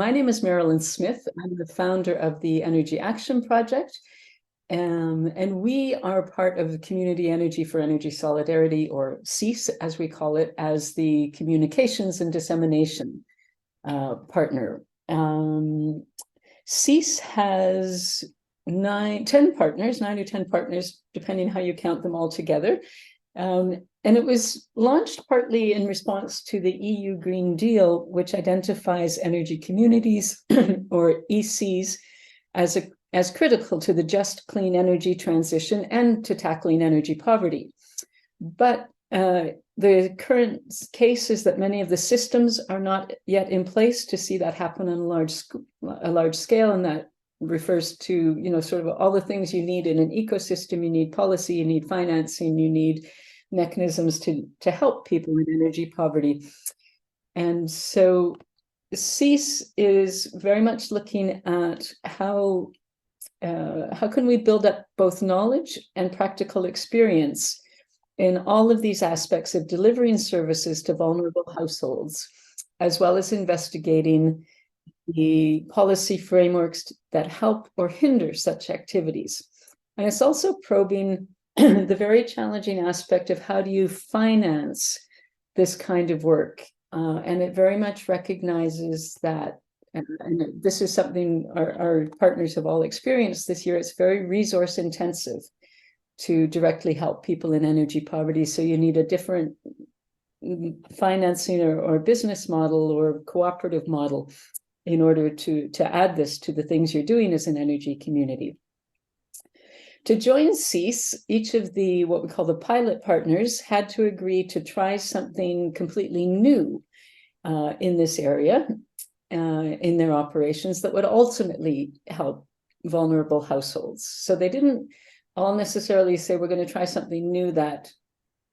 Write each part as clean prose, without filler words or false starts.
My name is Marilyn Smith. I'm the founder of the Energy Action Project, and we are part of the Community Energy for Energy Solidarity, or CEES, as we call it, as the communications and dissemination partner. CEES has 9 or 10 partners, depending how you count them all together. And it was launched partly in response to the EU Green Deal, which identifies energy communities, or ECs, as critical to the just clean energy transition and to tackling energy poverty. But the current case is that many of the systems are not yet in place to see that happen on a large scale, and that refers to, sort of all the things you need in an ecosystem. You need policy, you need financing, you need mechanisms to help people in energy poverty. And so CEES is very much looking at how can we build up both knowledge and practical experience in all of these aspects of delivering services to vulnerable households, as well as investigating the policy frameworks that help or hinder such activities. And it's also probing the very challenging aspect of how do you finance this kind of work. And it very much recognizes that, and this is something our partners have all experienced this year, it's very resource intensive to directly help people in energy poverty. So you need a different financing or business model or cooperative model in order to add this to the things you're doing as an energy community. To join CEES, each of the what we call the pilot partners had to agree to try something completely new in this area, in their operations, that would ultimately help vulnerable households. So they didn't all necessarily say, we're going to try something new that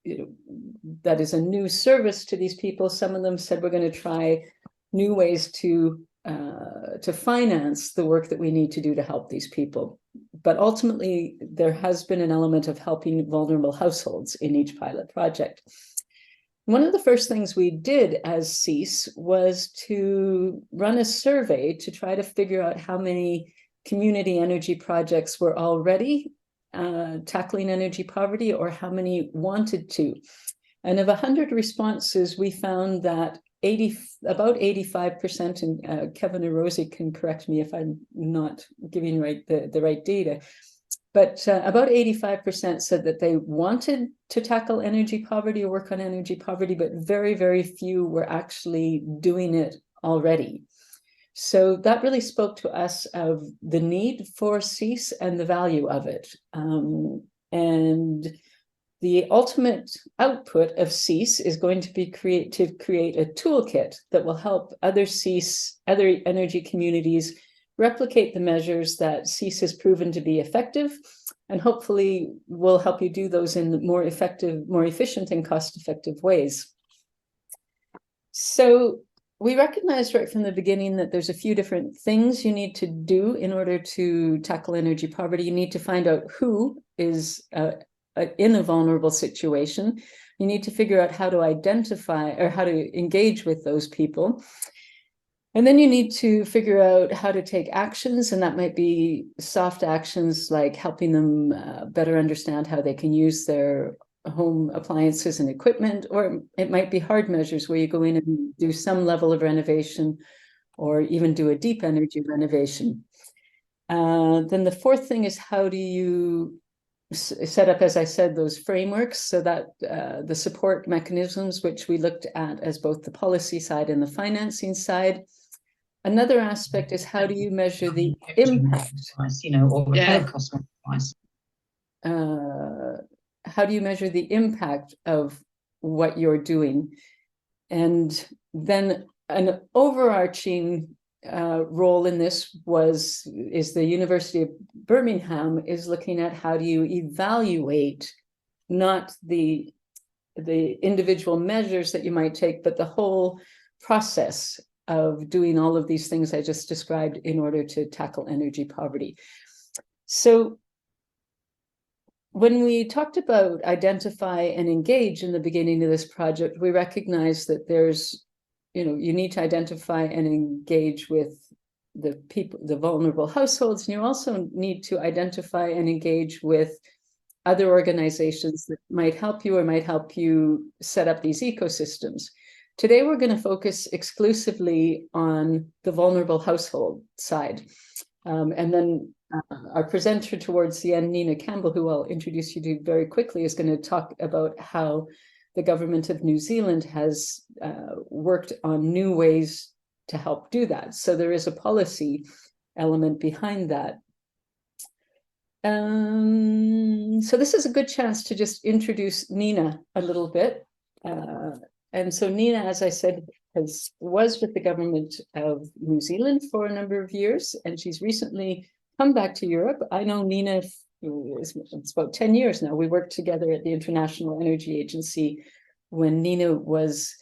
is a new service to these people. Some of them said, we're going to try new ways to finance the work that we need to do to help these people. But ultimately, there has been an element of helping vulnerable households in each pilot project. One of the first things we did as CEES was to run a survey to try to figure out how many community energy projects were already tackling energy poverty, or how many wanted to. And of 100 responses, we found that about 85%, and Kevin or Rosie can correct me if I'm not giving the right data, but about 85% said that they wanted to tackle energy poverty or work on energy poverty, but very, very few were actually doing it already. So that really spoke to us of the need for CEES and the value of it. And the ultimate output of CEES is going to be to create a toolkit that will help other energy communities replicate the measures that CEES has proven to be effective, and hopefully will help you do those in more effective, more efficient and cost-effective ways. So we recognized right from the beginning that there's a few different things you need to do in order to tackle energy poverty. You need to find out who is in a vulnerable situation. You need to figure out how to identify or how to engage with those people. And then you need to figure out how to take actions, and that might be soft actions like helping them better understand how they can use their home appliances and equipment, or it might be hard measures where you go in and do some level of renovation or even do a deep energy renovation. Then the fourth thing is, how do you set up, as I said, those frameworks so that the support mechanisms, which we looked at as both the policy side and the financing side. Another aspect is, how do you measure the impact? How do you measure the impact of what you're doing? And then an overarching role in this is the University of Birmingham is looking at how do you evaluate not the individual measures that you might take, but the whole process of doing all of these things I just described in order to tackle energy poverty. So when we talked about identify and engage in the beginning of this project, we recognized that there's you need to identify and engage with the people, the vulnerable households, and you also need to identify and engage with other organizations that might help you or might help you set up these ecosystems. Today, we're going to focus exclusively on the vulnerable household side. And then our presenter towards the end, Nina Campbell, who I'll introduce you to very quickly, is going to talk about how the government of New Zealand has worked on new ways to help do that. So there is a policy element behind that. So this is a good chance to just introduce Nina a little bit. And so Nina, as I said, was with the government of New Zealand for a number of years, and she's recently come back to Europe. I know Nina, it's about 10 years now. We worked together at the International Energy Agency when Nina was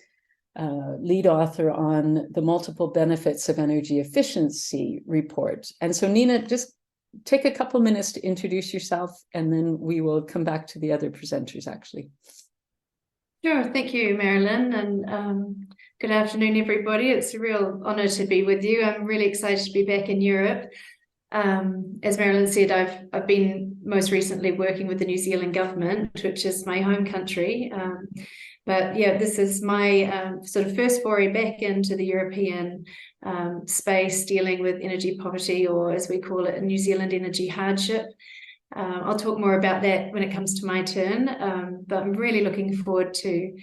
lead author on the multiple benefits of energy efficiency report. And so Nina, just take a couple minutes to introduce yourself, and then we will come back to the other presenters, actually. Sure, thank you, Marilyn, and good afternoon, everybody. It's a real honor to be with you. I'm really excited to be back in Europe. As Marilyn said, I've been most recently working with the New Zealand government, which is my home country. But yeah, this is my sort of first foray back into the European space, dealing with energy poverty, or as we call it, New Zealand energy hardship. I'll talk more about that when it comes to my turn, but I'm really looking forward to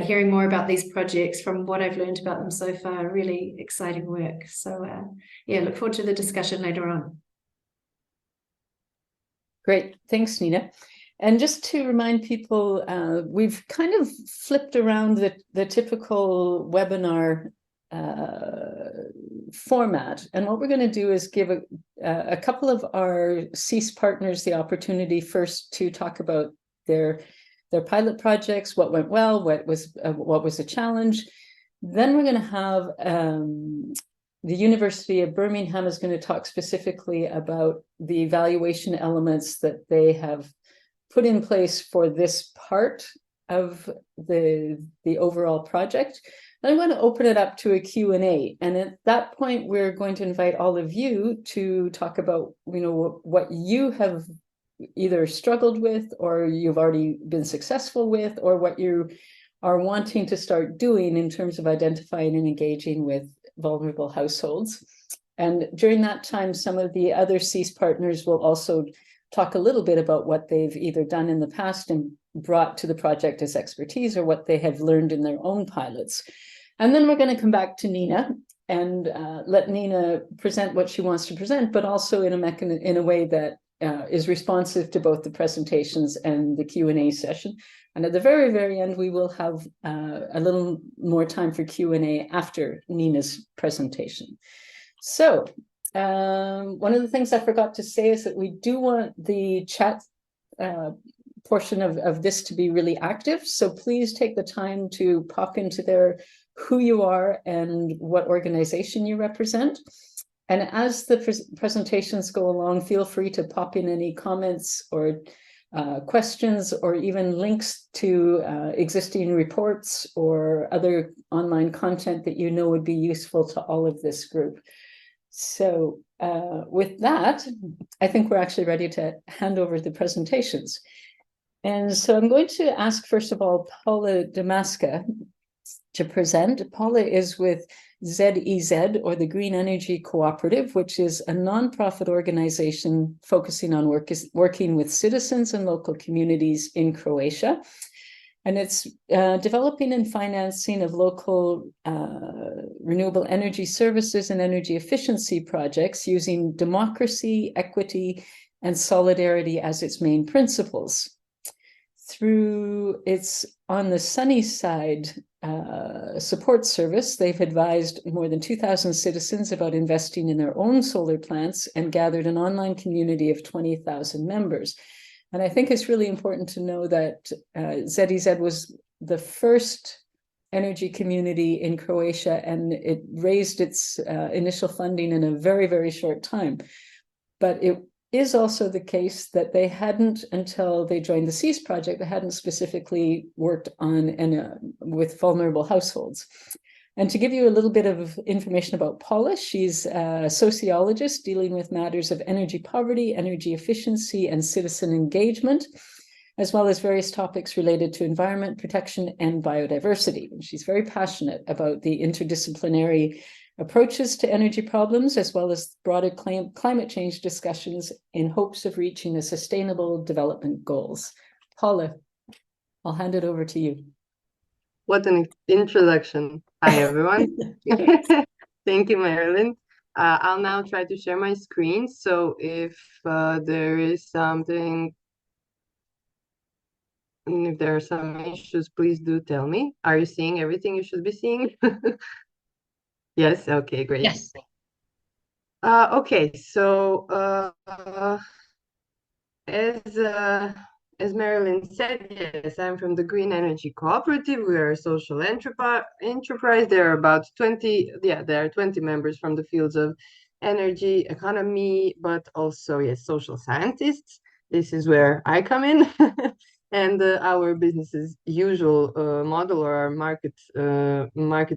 hearing more about these projects from what I've learned about them so far. Really exciting work. So yeah, look forward to the discussion later on. Great, thanks, Nina. And just to remind people, we've kind of flipped around the typical webinar format. And what we're going to do is give a couple of our CEES partners the opportunity first to talk about their pilot projects, what went well, what was a challenge. Then we're going to have the University of Birmingham is going to talk specifically about the evaluation elements that they have put in place for this part of the overall project. Then I'm going to open it up to a Q&A. And at that point, we're going to invite all of you to talk about, what you have either struggled with, or you've already been successful with, or what you are wanting to start doing in terms of identifying and engaging with vulnerable households. And during that time, some of the other CEES partners will also talk a little bit about what they've either done in the past and brought to the project as expertise, or what they have learned in their own pilots. And then we're going to come back to Nina and let Nina present what she wants to present, but also in a way that is responsive to both the presentations and the Q&A session. And at the very, very end, we will have a little more time for Q&A after Nina's presentation. So one of the things I forgot to say is that we do want the chat portion of this to be really active. So please take the time to pop into there who you are and what organization you represent. And as the presentations go along, feel free to pop in any comments or questions, or even links to existing reports or other online content that would be useful to all of this group. So with that, I think we're actually ready to hand over the presentations. And so I'm going to ask, first of all, Paula Damaska to present. Paula is with CEES, or the Green Energy Cooperative, which is a nonprofit organization focusing on working with citizens and local communities in Croatia. And it's developing and financing of local renewable energy services and energy efficiency projects using democracy, equity, and solidarity as its main principles. Through its On the Sunny Side support service, they've advised more than 2,000 citizens about investing in their own solar plants and gathered an online community of 20,000 members. And I think it's really important to know that CEES was the first energy community in Croatia, and it raised its initial funding in a very, very short time. But it is also the case that they hadn't, until they joined the CEES project, they hadn't specifically worked on with vulnerable households. And to give you a little bit of information about Paula, she's a sociologist dealing with matters of energy poverty, energy efficiency, and citizen engagement, as well as various topics related to environment protection and biodiversity. And she's very passionate about the interdisciplinary approaches to energy problems, as well as broader climate change discussions in hopes of reaching the Sustainable Development Goals. Paula, I'll hand it over to you. What an introduction. Hi, everyone. Thank you, Marilyn. I'll now try to share my screen. So if there is something, if there are some issues, please do tell me. Are you seeing everything you should be seeing? Yes, okay, great. Yes. Okay, so as Marilyn said, yes, I'm from the Green Energy Cooperative. We are a social enterprise. There are about 20, there are 20 members from the fields of energy, economy, but also, yes, social scientists. This is where I come in. And our business's usual model, or our market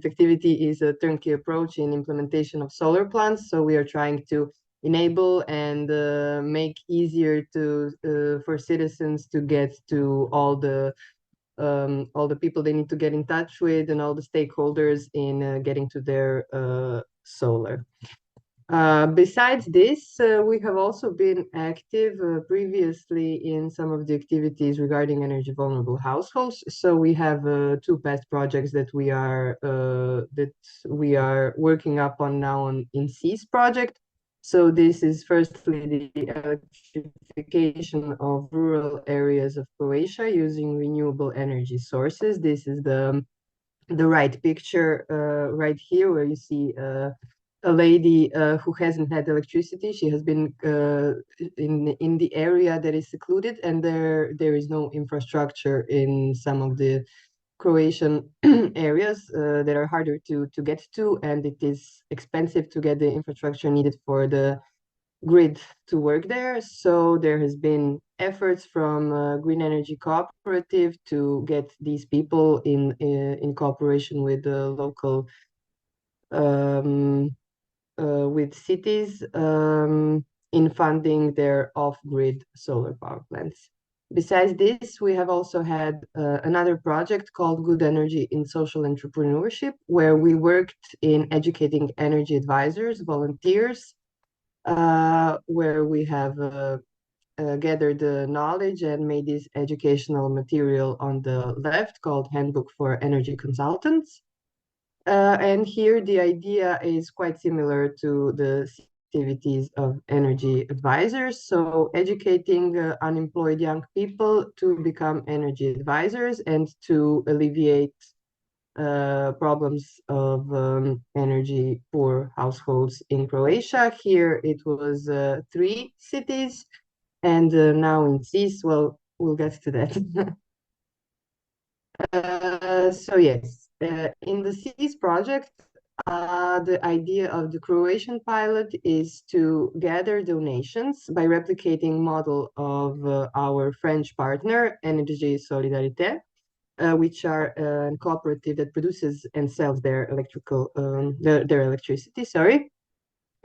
activity, is a turnkey approach in implementation of solar plants. So we are trying to enable and make easier for citizens to get to all the people they need to get in touch with, and all the stakeholders in getting to their solar. Besides this, we have also been active previously in some of the activities regarding energy vulnerable households. So we have two past projects that we are working up on now in CEES project. So this is firstly the electrification of rural areas of Croatia using renewable energy sources. This is the right picture right here, where you see a lady who hasn't had electricity. She has been in the area that is secluded, and there is no infrastructure in some of the Croatian areas that are harder to get to, and it is expensive to get the infrastructure needed for the grid to work there. So there has been efforts from Green Energy Cooperative to get these people in cooperation with the local with cities in funding their off-grid solar power plants. Besides this, we have also had another project called Good Energy in Social Entrepreneurship, where we worked in educating energy advisors, volunteers, where we have gathered the knowledge and made this educational material on the left called Handbook for Energy Consultants. And here the idea is quite similar to the activities of energy advisors. So educating unemployed young people to become energy advisors and to alleviate problems of energy poor households in Croatia. Here it was 3 cities, and now in CEES, well, we'll get to that. So yes, in the CEES project, the idea of the Croatian pilot is to gather donations by replicating model of our French partner, Energie Solidarité, which are a cooperative that produces and sells their electricity, sorry.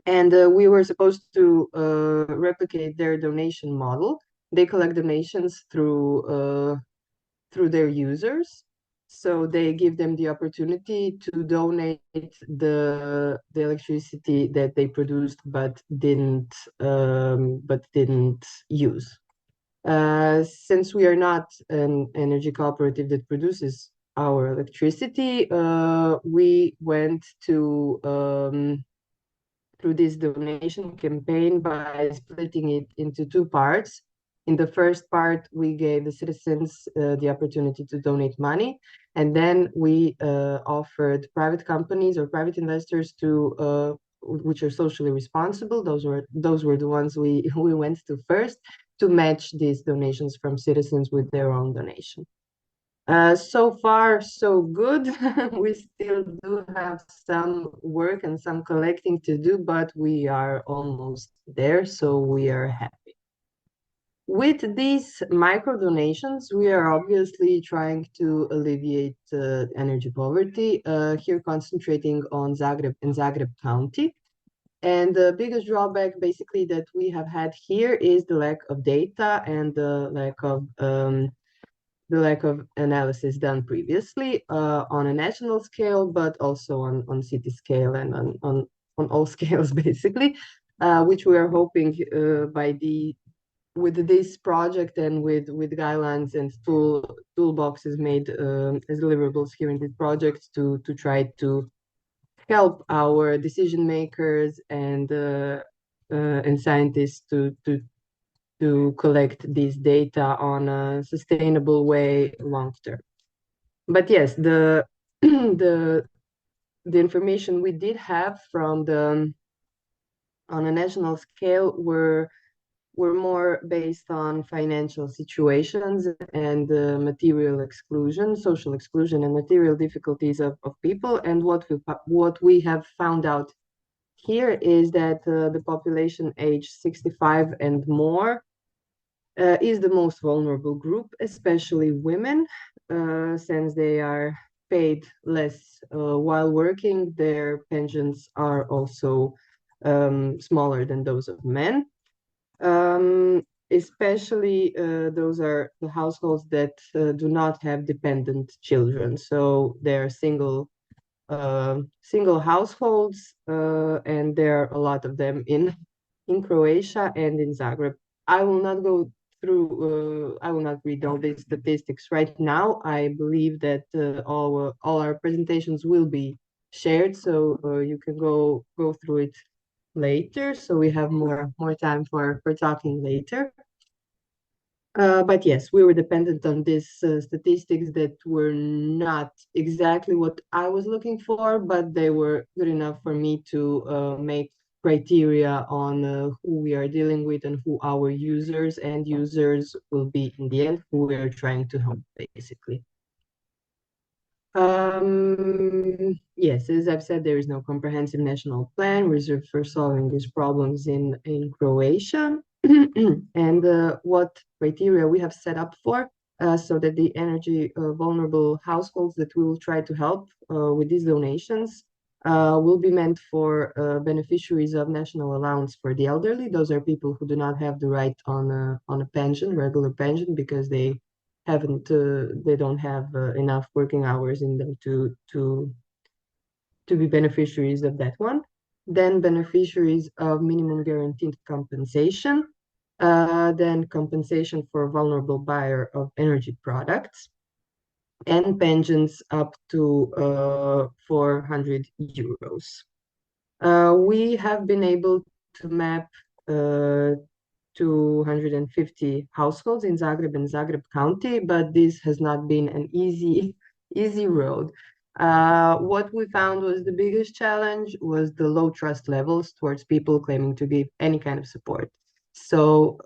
And we were supposed to replicate their donation model. They collect donations through their users. So they give them the opportunity to donate the electricity that they produced but didn't use. Since we are not an energy cooperative that produces our electricity, we went to through this donation campaign by splitting it into 2 parts. In the first part, we gave the citizens the opportunity to donate money, and then we offered private companies or private investors to which are socially responsible. Those were the ones we went to first, to match these donations from citizens with their own donation. So far, so good. We still do have some work and some collecting to do, but we are almost there, so we are happy. With these micro donations, we are obviously trying to alleviate energy poverty, here concentrating on Zagreb and Zagreb County. And the biggest drawback basically that we have had here is the lack of data and the lack of analysis done previously on a national scale, but also on city scale and on all scales basically, which we are hoping with this project and with guidelines and toolboxes made as deliverables here in this project to try to help our decision makers and scientists to collect this data on a sustainable way long term. But yes, the the information we did have from the on a national scale were more based on financial situations and material exclusion, social exclusion, and material difficulties of people. And what we have found out here is that the population age 65 and more is the most vulnerable group, especially women, since they are paid less while working. Their pensions are also smaller than those of men. Especially those are the households that do not have dependent children. So they're single households, and there are a lot of them in Croatia and in Zagreb. I will not go through, I will not read all these statistics right now. I believe that all our presentations will be shared, so you can go through it later. So we have more time for talking later. But yes, we were dependent on these statistics that were not exactly what I was looking for, but they were good enough for me to make criteria on who we are dealing with and who our users will be in the end, who we are trying to help, basically. Yes, as I've said, there is no comprehensive national plan reserved for solving these problems in Croatia. And what criteria we have set up for so that the energy vulnerable households that we will try to help with these donations will be meant for beneficiaries of national allowance for the elderly. Those are people who do not have the right on a pension, regular pension, because they don't have enough working hours in them to be beneficiaries of that one. Then beneficiaries of minimum guaranteed compensation, then compensation for vulnerable buyer of energy products, and pensions up to 400 euros. We have been able to map 250 households in Zagreb and Zagreb County, but this has not been an easy road. What we found was the biggest challenge was the low trust levels towards people claiming to give any kind of support. So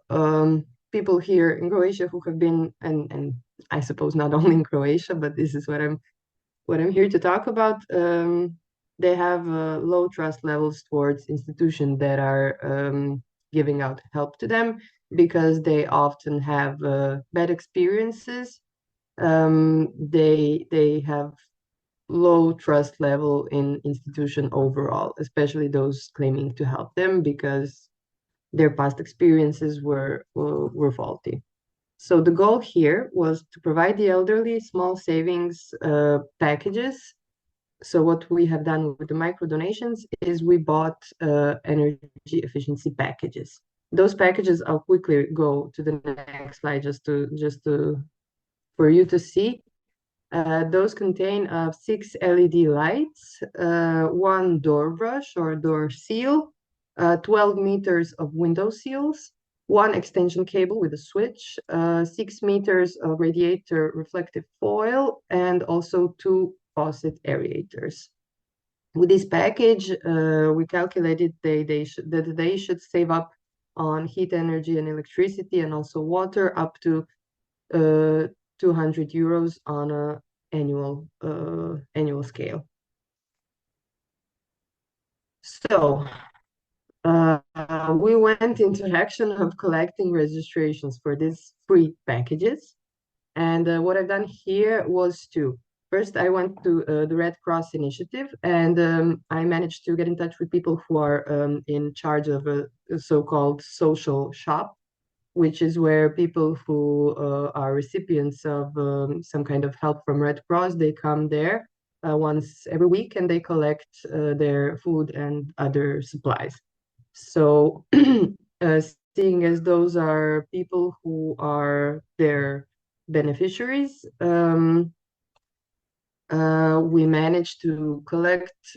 people here in Croatia who have been, and I suppose not only in Croatia, but this is what I'm here to talk about. They have low trust levels towards institutions that are giving out help to them because they often have bad experiences. They have low trust level in institution overall, especially those claiming to help them because their past experiences were faulty. So the goal here was to provide the elderly small savings packages. So what we have done with the micro donations is we bought energy efficiency packages. Those packages, I'll quickly go to the next slide just for you to see. Those contain 6 LED lights, 1 door brush or door seal, 12 meters of window seals, 1 extension cable with a switch, 6 meters of radiator reflective foil, and also 2 faucet aerators. With this package, we calculated that they should save up on heat, energy, and electricity, and also water up to 200 euros on a annual scale. So we went into action of collecting registrations for these free packages. And what I've done here was first, I went to the Red Cross initiative, and I managed to get in touch with people who are in charge of a so-called social shop, which is where people who are recipients of some kind of help from Red Cross, they come there once every week and they collect their food and other supplies. So seeing as those are people who are their beneficiaries, we managed to collect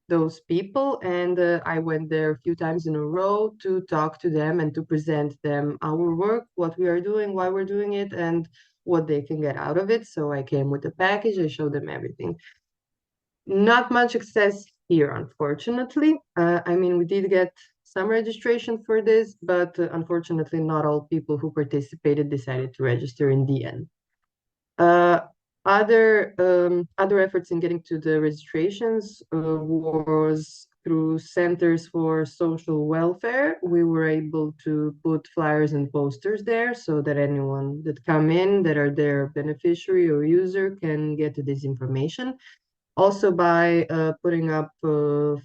those people, and I went there a few times in a row to talk to them and to present them our work, what we are doing, why we're doing it, and what they can get out of it. So I came with a package, I showed them everything. Not much success here, unfortunately. I mean, we did get some registration for this, but unfortunately, not all people who participated decided to register in the end. Other efforts in getting to the registrations was through centers for social welfare. We were able to put flyers and posters there so that anyone that come in that are their beneficiary or user can get to this information. Also by putting up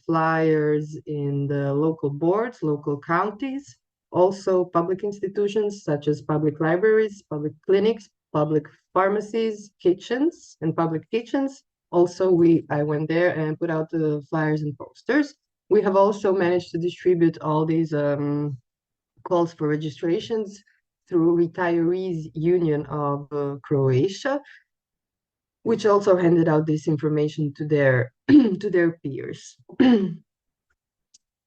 flyers in the local boards, local counties, also public institutions such as public libraries, public clinics, public pharmacies, kitchens, and public kitchens. Also, I went there and put out the flyers and posters. We have also managed to distribute all these calls for registrations through Retirees Union of Croatia, which also handed out this information to their to their peers.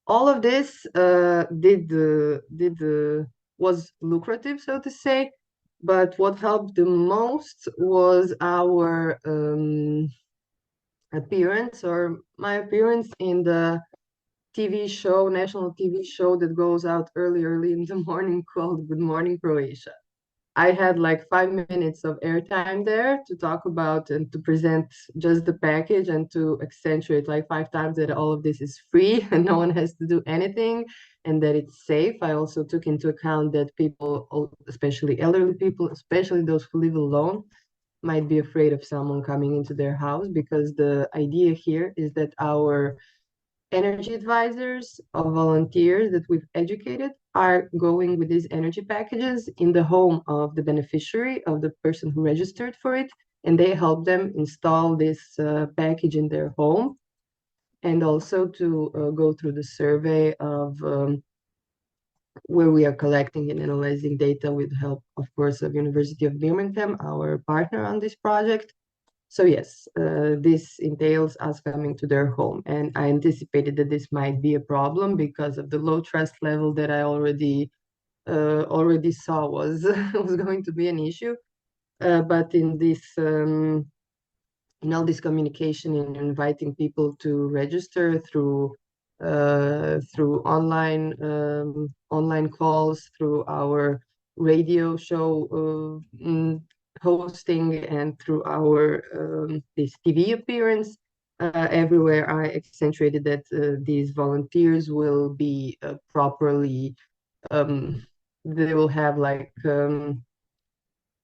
All of this was lucrative, so to say, but what helped the most was our appearance, or my appearance in the TV show, national TV show that goes out early in the morning called Good Morning Croatia. I had like 5 minutes of airtime there to talk about and to present just the package and to accentuate like 5 times that all of this is free and no one has to do anything and that it's safe. I also took into account that people, especially elderly people, especially those who live alone, might be afraid of someone coming into their house, because the idea here is that our energy advisors of volunteers that we've educated are going with these energy packages in the home of the beneficiary, of the person who registered for it, and they help them install this package in their home, and also to go through the survey of where we are collecting and analyzing data with help, of course, of University of Birmingham, our partner on this project. So yes, this entails us coming to their home, and I anticipated that this might be a problem because of the low trust level that I already saw was was going to be an issue. But in this in all this communication and inviting people to register through online calls, through our radio show hosting, and through our this TV appearance, everywhere I accentuated that these volunteers will be properly, they will have like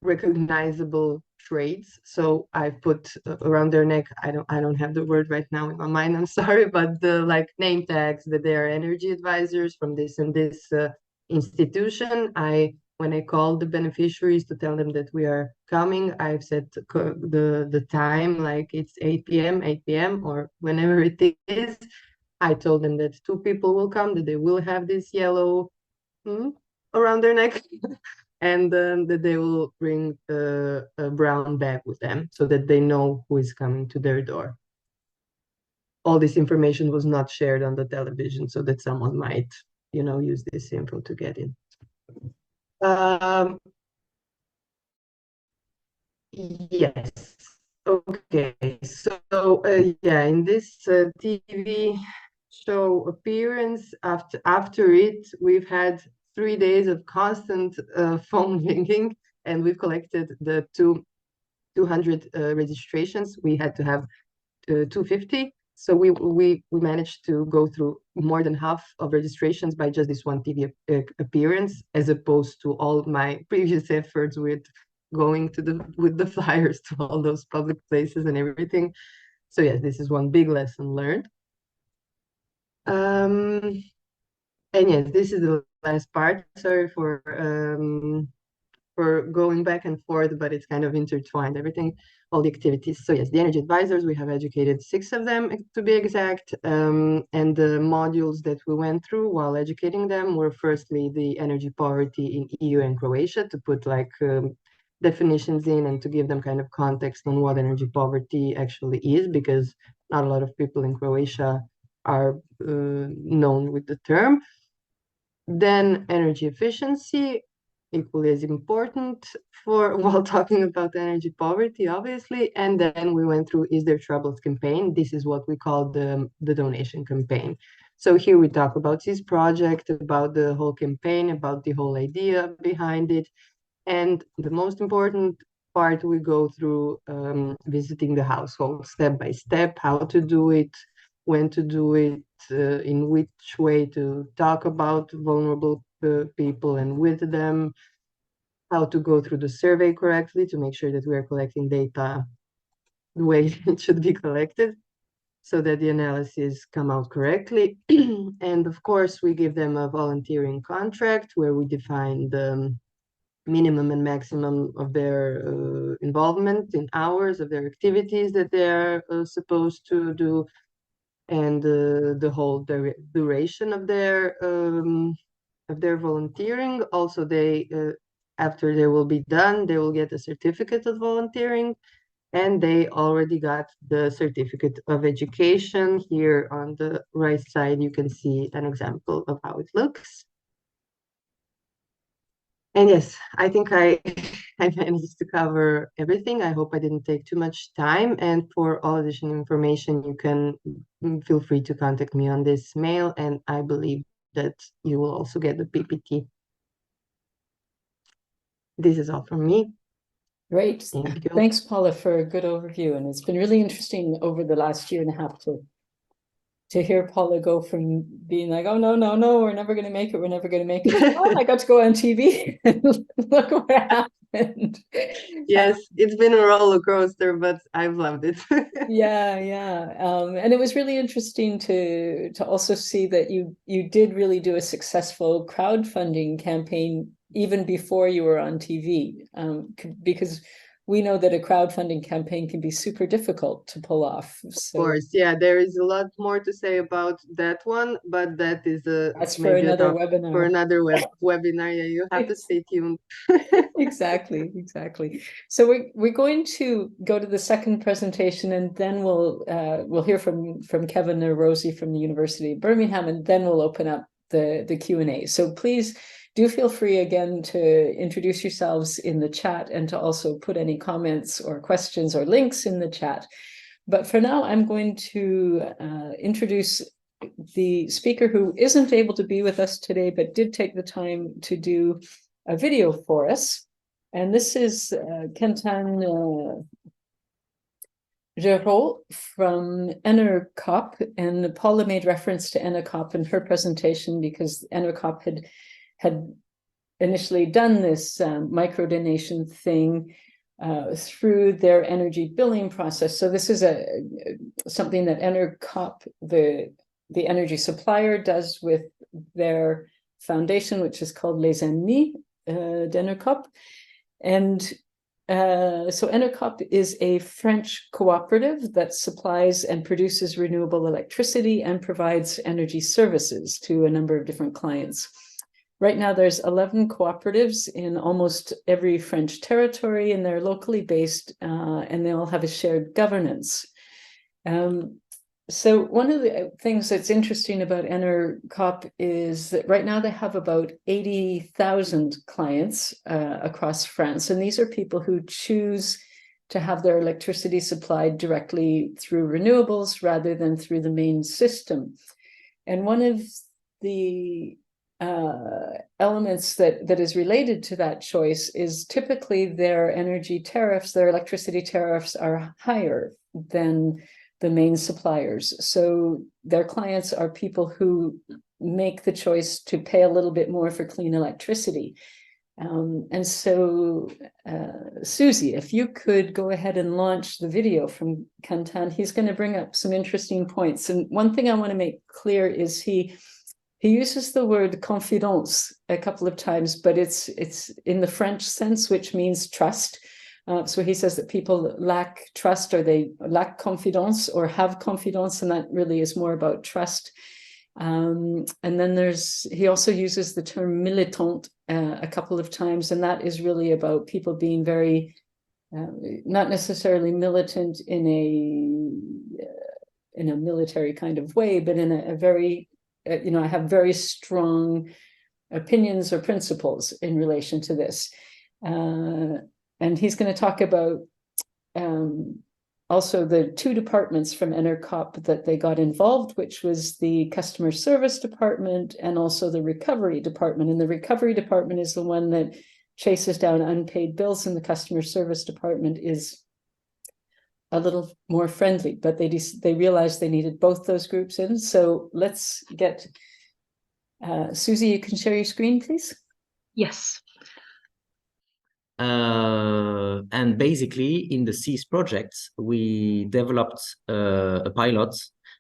recognizable traits. So I put around their neck, I don't have the word right now in my mind, I'm sorry, but the like name tags that they are energy advisors from this and this institution. When I called the beneficiaries to tell them that we are coming, I've set the time, like it's 8 p.m. or whenever it is. I told them that 2 people will come, that they will have this yellow around their neck and that they will bring a brown bag with them so that they know who is coming to their door. All this information was not shared on the television so that someone might, use this info to get in. Yes. Okay. So yeah, in this TV show appearance, after it, we've had 3 days of constant phone ringing, and we've collected the 200 registrations. We had to have 250. So we managed to go through more than half of registrations by just this one TV appearance, as opposed to all my previous efforts with going to with the flyers to all those public places and everything. So yes, this is one big lesson learned. And yes, this is the last part. Sorry for going back and forth, but it's kind of intertwined, everything, all the activities. So yes, the energy advisors, we have educated 6 of them to be exact. And the modules that we went through while educating them were firstly the energy poverty in EU and Croatia, to put like definitions in and to give them kind of context on what energy poverty actually is, because not a lot of people in Croatia are known with the term. Then energy efficiency, equally as important for while talking about energy poverty, obviously. And then we went through Is There Troubles campaign. This is what we call the donation campaign. So here we talk about this project, about the whole campaign, about the whole idea behind it. And the most important part, we go through visiting the household step by step, how to do it, when to do it, in which way to talk about vulnerable people and with them, how to go through the survey correctly to make sure that we are collecting data the way it should be collected, so that the analysis come out correctly. And of course, we give them a volunteering contract where we define the minimum and maximum of their involvement in hours of their activities that they're supposed to do, and the whole duration of their volunteering. Also, they after they will be done, they will get a certificate of volunteering, and they already got the certificate of education. Here on the right side, you can see an example of how it looks. And yes, I think I managed to cover everything. I hope I didn't take too much time. And for all additional information, you can feel free to contact me on this mail. And I believe that you will also get the PPT. This is all from me. Great. Thank you. Thanks, Paula, for a good overview. And it's been really interesting over the last year and a half to hear Paula go from being like, oh, no, we're never going to make it. We're never going to make it. Oh, I got to go on TV and look what happened. Yes, it's been a roller coaster, but I've loved it. Yeah. And it was really interesting to also see that you did really do a successful crowdfunding campaign even before you were on TV, because we know that a crowdfunding campaign can be super difficult to pull off. So of course, yeah, there is a lot more to say about that one, but that is that's maybe for another a topic webinar. for another webinar. Yeah, you have to stay tuned. Exactly. So we're going to go to the second presentation, and then we'll hear from Kevin or Rosie from the University of Birmingham, and then we'll open up the Q&A. So please do feel free again to introduce yourselves in the chat and to also put any comments or questions or links in the chat. But for now, I'm going to introduce the speaker who isn't able to be with us today, but did take the time to do a video for us. And this is Quentin Geraud from Enercoop. And Paula made reference to Enercoop in her presentation because Enercoop had initially done this micro donation thing through their energy billing process. So this is something that Enercoop, the energy supplier, does with their foundation, which is called Les Amis d'Enercoop. And so Enercoop is a French cooperative that supplies and produces renewable electricity and provides energy services to a number of different clients. Right now, there's 11 cooperatives in almost every French territory, and they're locally based, and they all have a shared governance. So one of the things that's interesting about Enercoop is that right now they have about 80,000 clients across France, and these are people who choose to have their electricity supplied directly through renewables rather than through the main system. And one of the elements that is related to that choice is typically their energy tariffs, their electricity tariffs are higher than the main suppliers. So their clients are people who make the choice to pay a little bit more for clean electricity. And so, Susie, if you could go ahead and launch the video from Quentin, he's going to bring up some interesting points. And one thing I want to make clear is he uses the word confidence a couple of times, but it's in the French sense, which means trust. So he says that people lack trust, or they lack confidence, or have confidence, and that really is more about trust. And then he also uses the term militant a couple of times, and that is really about people being very, not necessarily militant in a military kind of way, but in a very, I have very strong opinions or principles in relation to this. And he's going to talk about also the two departments from Enercoop that they got involved, which was the customer service department and also the recovery department. And the recovery department is the one that chases down unpaid bills, and the customer service department is a little more friendly, but they realized they needed both those groups in. So let's get, Susie, you can share your screen, please. Yes. And basically, in the CEES project, we developed a pilot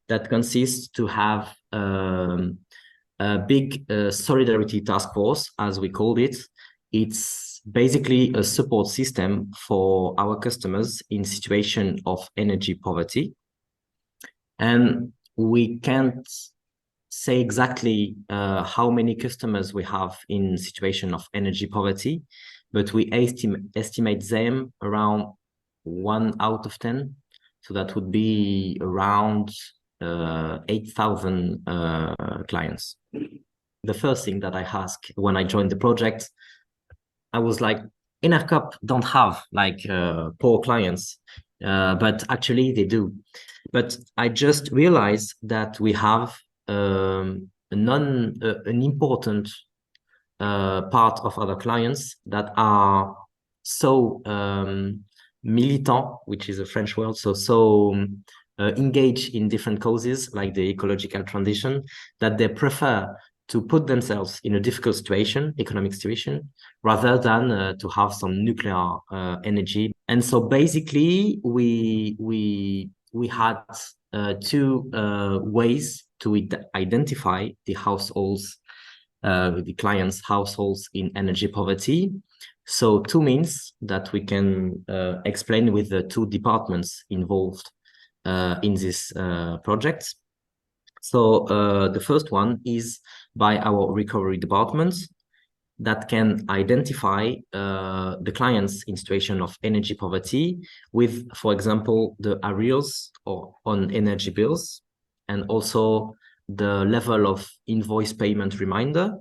that consists to have a big solidarity task force, as we called it. It's basically a support system for our customers in situation of energy poverty. And we can't say exactly how many customers we have in situation of energy poverty, but we estimate them around 1 out of 10. So that would be around 8,000 clients. The first thing that I asked when I joined the project, I was like, Enercoop don't have like poor clients, but actually they do. But I just realized that we have an important part of other clients that are so militant, which is a French word, so engaged in different causes like the ecological transition, that they prefer to put themselves in a difficult situation, economic situation, rather than to have some nuclear energy. And so basically we had two ways to identify the households, the clients' households in energy poverty. So two means that we can explain with the two departments involved in this project. So the first one is by our recovery department that can identify the clients in situation of energy poverty with, for example, the arrears or on energy bills, and also the level of invoice payment reminder.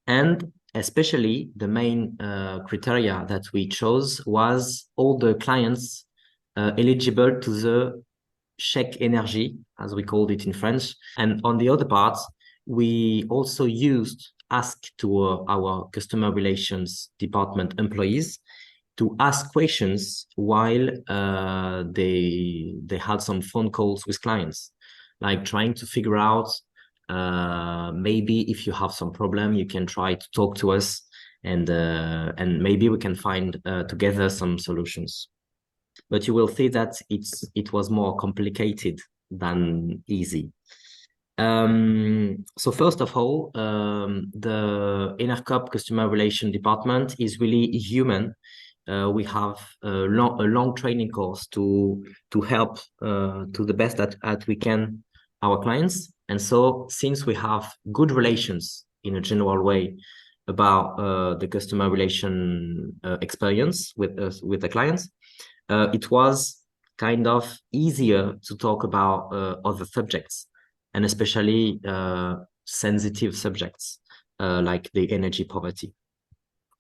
And especially the main criteria that we chose was all the clients eligible to the chèque énergie, as we called it in French. And on the other part, we also asked to our customer relations department employees to ask questions while they had some phone calls with clients, like trying to figure out maybe if you have some problem, you can try to talk to us, and maybe we can find together some solutions. But you will see that it was more complicated than easy. So first of all, the Enercoop customer relation department is really human. We have a long training course to help to the best that we can our clients. And so since we have good relations in a general way about the customer relation experience with the clients, it was kind of easier to talk about other subjects, and especially sensitive subjects like the energy poverty.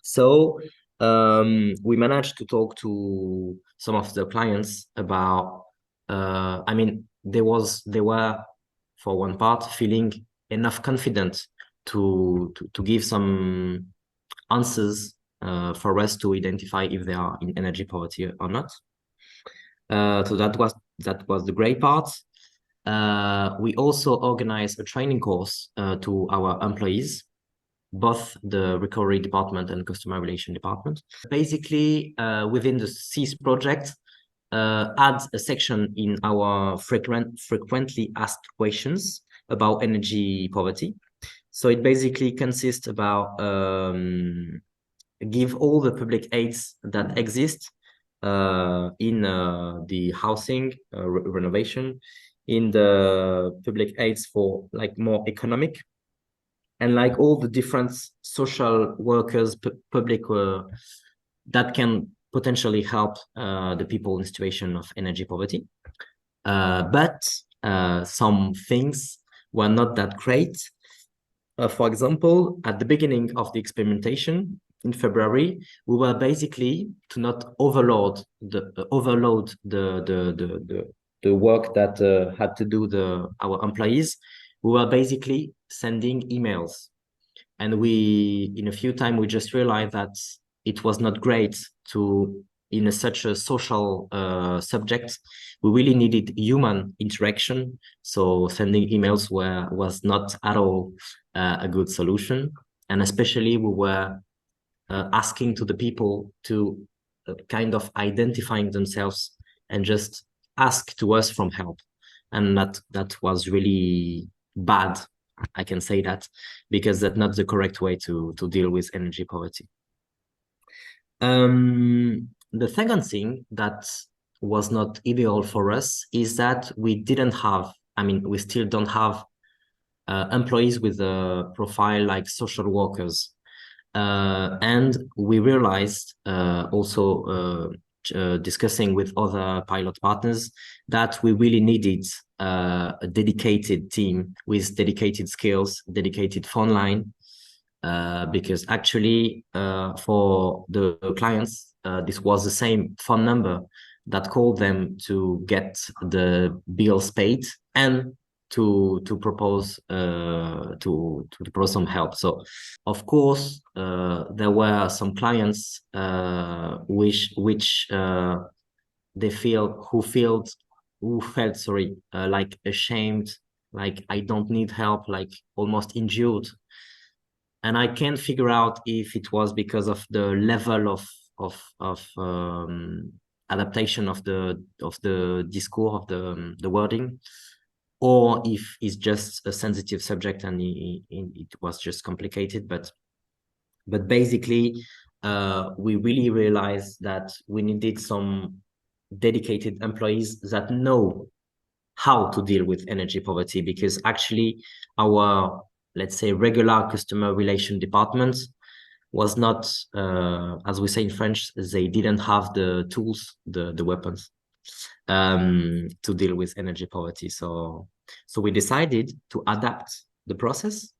So we managed to talk to some of the clients about, I mean, they were for one part feeling enough confident to give some answers for us to identify if they are in energy poverty or not. So that that was the great part. We also organized a training course to our employees, both the recovery department and customer relation department. Basically, within the CEES project, add a section in our frequently asked questions about energy poverty. So it basically consists about give all the public aids that exist in the housing renovation, in the public aids for like more economic, and like all the different social workers, public that can potentially help the people in situation of energy poverty. But some things were not that great. For example, at the beginning of the experimentation in February, we were basically to not overload the work that had to do our employees. We were basically sending emails, and in a few times we just realized that it was not great to, in such a social subject, we really needed human interaction. So sending emails was not at all a good solution. And especially we were asking to the people to kind of identifying themselves and just ask to us from help. And that was really bad, I can say that, because that's not the correct way to deal with energy poverty. The second thing that was not ideal for us is that we didn't have, we still don't have employees with a profile like social workers. And we realized also discussing with other pilot partners that we really needed a dedicated team with dedicated skills, dedicated phone line, because actually for the clients, this was the same phone number that called them to get the bills paid and to propose some help. So of course there were some clients which they felt sorry, like ashamed, like I don't need help, like almost injured. And I can't figure out if it was because of the level of adaptation of the discourse of the wording, or if it's just a sensitive subject and it was just complicated. But basically, we really realized that we needed some dedicated employees that know how to deal with energy poverty, because actually our, let's say, regular customer relation department was not, as we say in French, they didn't have the tools, the weapons to deal with energy poverty. So we decided to adapt the process,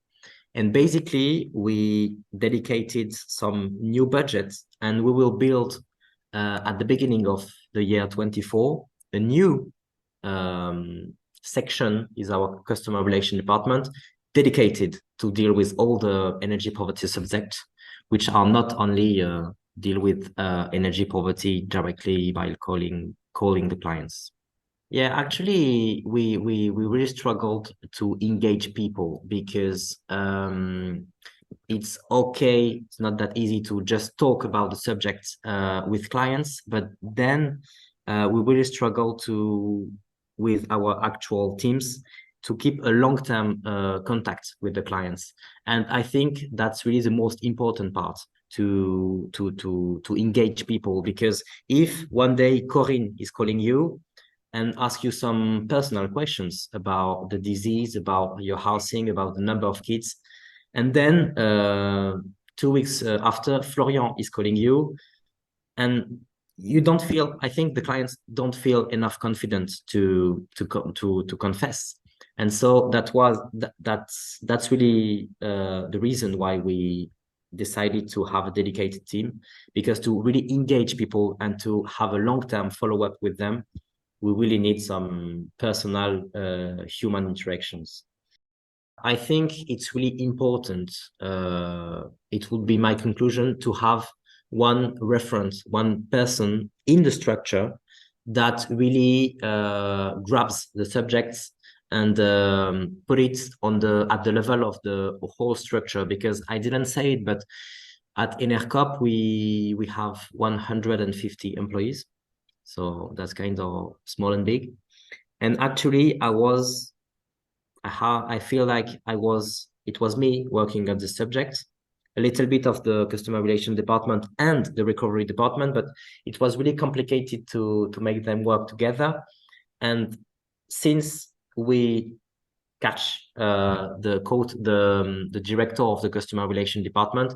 and basically we dedicated some new budgets, and we will build at the beginning of the year 24 a new section is our customer relation department, dedicated to deal with all the energy poverty subjects, which are not only deal with energy poverty directly by calling the clients. Yeah, actually, we really struggled to engage people, because it's okay, it's not that easy to just talk about the subject with clients, but then we really struggle with our actual teams to keep a long-term contact with the clients. And I think that's really the most important part, to engage people, because if one day Corinne is calling you and ask you some personal questions about the disease, about your housing, about the number of kids, and then 2 weeks after, Florian is calling you, and you don't feel, I think the clients don't feel enough confident to confess. And so that's really the reason why we decided to have a dedicated team, because to really engage people and to have a long-term follow-up with them, we really need some personal human interactions. I think it's really important, it would be my conclusion, to have one reference, one person in the structure that really grabs the subjects and put it on at the level of the whole structure. Because I didn't say it, but at Enercoop we have 150 employees, so that's kind of small and big. And actually, I feel like it was me working on the subject, a little bit of the customer relation department and the recovery department, but it was really complicated to make them work together. And since we catch the director of the customer relation department,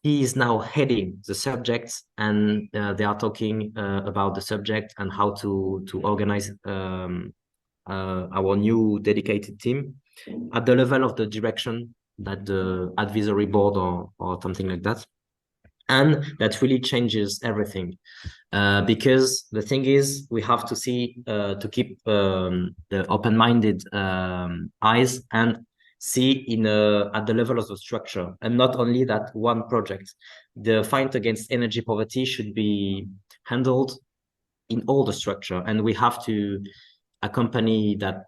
he is now heading the subject, and they are talking about the subject and how to organize our new dedicated team at the level of the direction, that the advisory board or something like that. And that really changes everything, because the thing is, we have to see to keep the open-minded eyes and see at the level of the structure, and not only that one project. The fight against energy poverty should be handled in all the structure, and we have to accompany that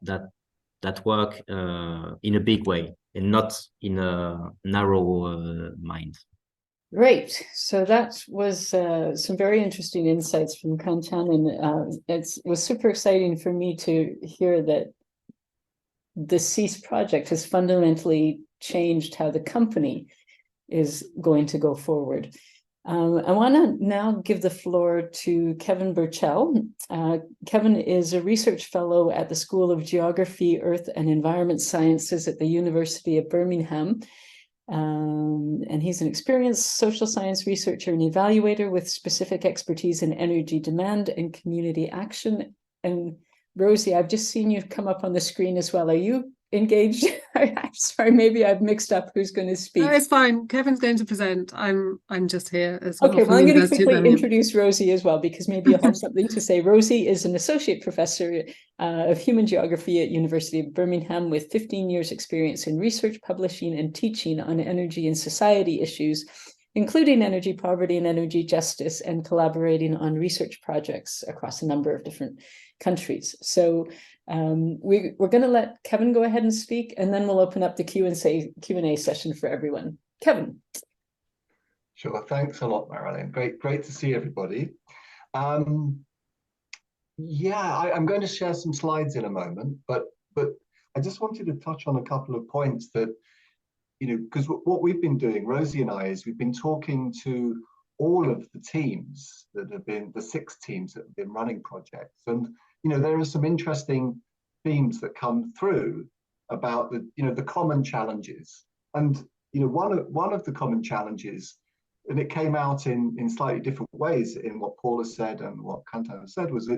work in a big way and not in a narrow mind. Great. So that was some very interesting insights from Quentin, and it was super exciting for me to hear that the CEES project has fundamentally changed how the company is going to go forward. I want to now give the floor to Kevin Burchell. Kevin is a research fellow at the School of Geography, Earth and Environment Sciences at the University of Birmingham. And he's an experienced social science researcher and evaluator with specific expertise in energy demand and community action. And Rosie, I've just seen you come up on the screen as well. Are you engaged? I'm sorry, maybe I've mixed up who's going to speak. No, it's fine. Kevin's going to present. I'm just here as well. Okay, well, I'm going to quickly Birmingham. introduce Rosie as well, because maybe you'll have something to say. Rosie is an associate professor of human geography at University of Birmingham with 15 years experience in research, publishing and teaching on energy and society issues, including energy poverty and energy justice, and collaborating on research projects across a number of different countries. So we're going to let Kevin go ahead and speak, and then we'll open up the Q&A session for everyone. Kevin. Sure, thanks a lot, Marilyn. Great to see everybody. Yeah, I'm going to share some slides in a moment, but I just wanted to touch on a couple of points that, because what we've been doing, Rosie and I, is we've been talking to all of the teams that have been, the 6 teams that have been running projects. And, there are some interesting themes that come through about the common challenges. And, one of the common challenges, and it came out in slightly different ways in what Paula said and what Quentin said, was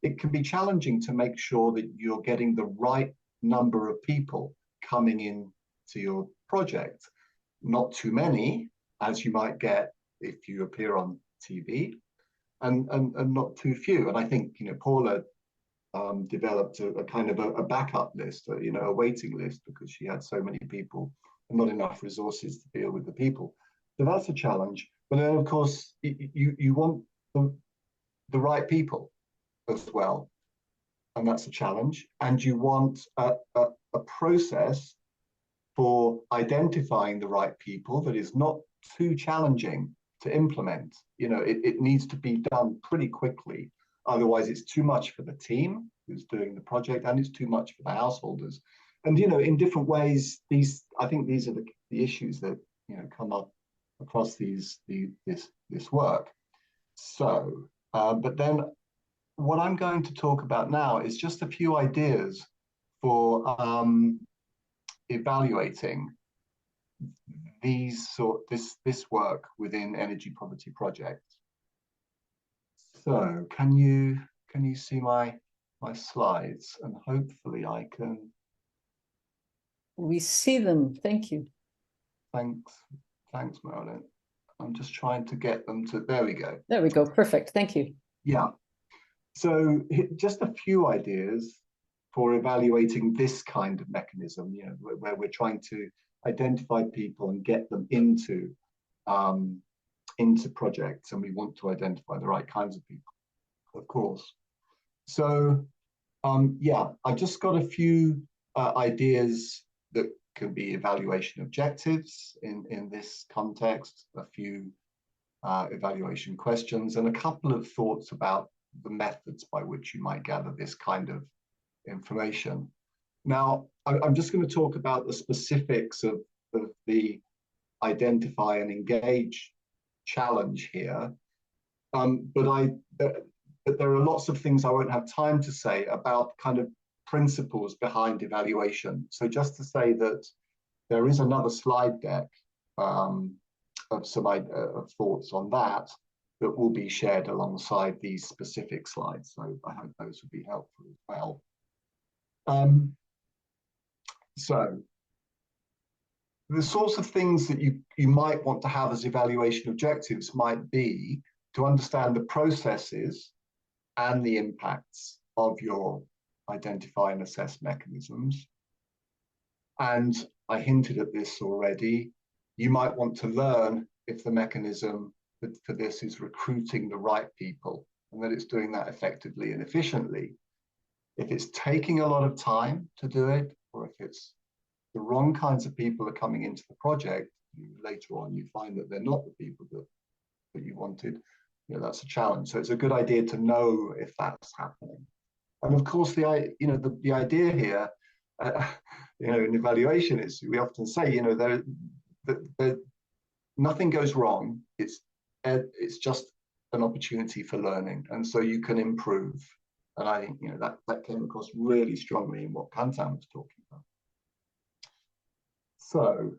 it can be challenging to make sure that you're getting the right number of people coming in to your project. Not too many, as you might get if you appear on TV, and not too few. And I think, Paula developed a kind of a backup list, a waiting list, because she had so many people and not enough resources to deal with the people. So that's a challenge. But then, of course, you want the right people as well, and that's a challenge. And you want a process for identifying the right people that is not too challenging to implement. It needs to be done pretty quickly. Otherwise, it's too much for the team who's doing the project, and it's too much for the householders. And, in different ways, I think these are the issues that, come up across this work. So, but then what I'm going to talk about now is just a few ideas for evaluating this work within energy poverty projects. So can you see my slides? And hopefully I can. We see them. Thank you. Thanks, Marilyn. I'm just trying to get them to, there we go. There we go. Perfect. Thank you. Yeah. So just a few ideas for evaluating this kind of mechanism, where we're trying to identify people and get them into projects, and we want to identify the right kinds of people. of course. So, yeah, I just got a few ideas that can be evaluation objectives in this context, a few evaluation questions, and a couple of thoughts about the methods by which you might gather this kind of information. Now, I'm just going to talk about the specifics of the identify and engage challenge here. But there are lots of things I won't have time to say about kind of principles behind evaluation. So just to say that there is another slide deck of some of thoughts on that will be shared alongside these specific slides. So I hope those will be helpful as well. So the sorts of things that you might want to have as evaluation objectives might be to understand the processes and the impacts of your identify and assess mechanisms. And I hinted at this already. You might want to learn if the mechanism for this is recruiting the right people and that it's doing that effectively and efficiently. If it's taking a lot of time to do it, or if it's the wrong kinds of people are coming into the project, later on you find that they're not the people that you wanted, that's a challenge. So it's a good idea to know if that's happening. And of course, the idea here, in evaluation is, we often say, nothing goes wrong. It's just an opportunity for learning, and so you can improve. And I think that came across really strongly in what Quentin was talking about. So,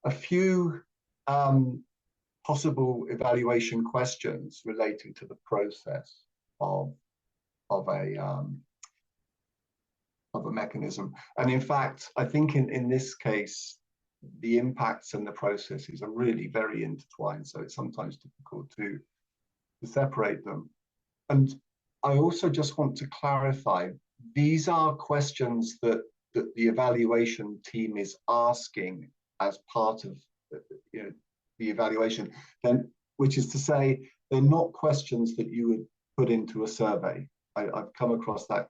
a few possible evaluation questions relating to the process of a mechanism. And in fact, I think in this case, the impacts and the processes are really very intertwined. So it's sometimes difficult to separate them. And I also just want to clarify, these are questions that the evaluation team is asking as part of the evaluation, which is to say, they're not questions that you would put into a survey. I've come across that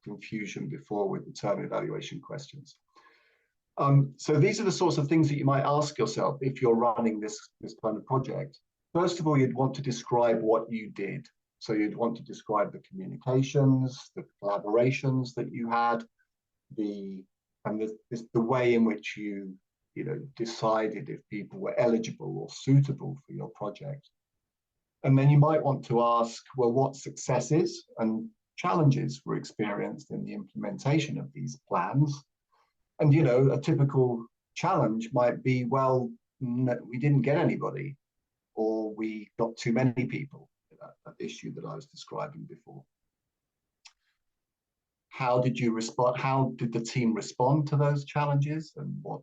confusion before with the term evaluation questions. So these are the sorts of things that you might ask yourself if you're running this kind of project. First of all, you'd want to describe what you did. So you'd want to describe the communications, the collaborations that you had, the way in which you decided if people were eligible or suitable for your project. And then you might want to ask, well, what successes and challenges were experienced in the implementation of these plans? And a typical challenge might be, well, we didn't get anybody, or we got too many people. That issue that I was describing before. How did you respond? How did the team respond to those challenges, and what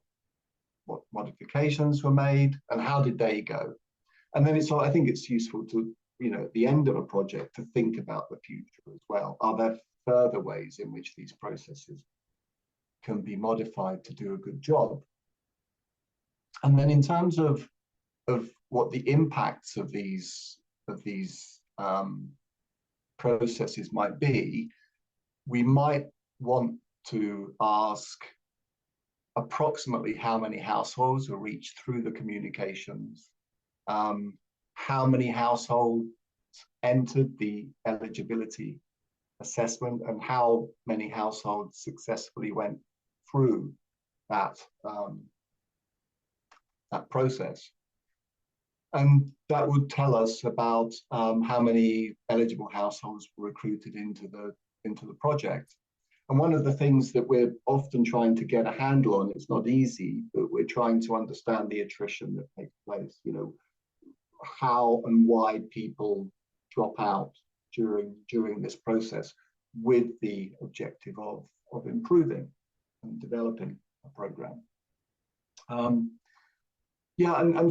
modifications were made, and how did they go? And then I think it's useful to, at the end of a project, to think about the future as well. Are there further ways in which these processes can be modified to do a good job? And then in terms of what the impacts of these processes might be, we might want to ask approximately how many households are reached through the communications, how many households entered the eligibility assessment, and how many households successfully went through that process. And that would tell us about how many eligible households were recruited into the project. And one of the things that we're often trying to get a handle on, it's not easy, but we're trying to understand the attrition that takes place, how and why people drop out during this process, with the objective of improving and developing a program. And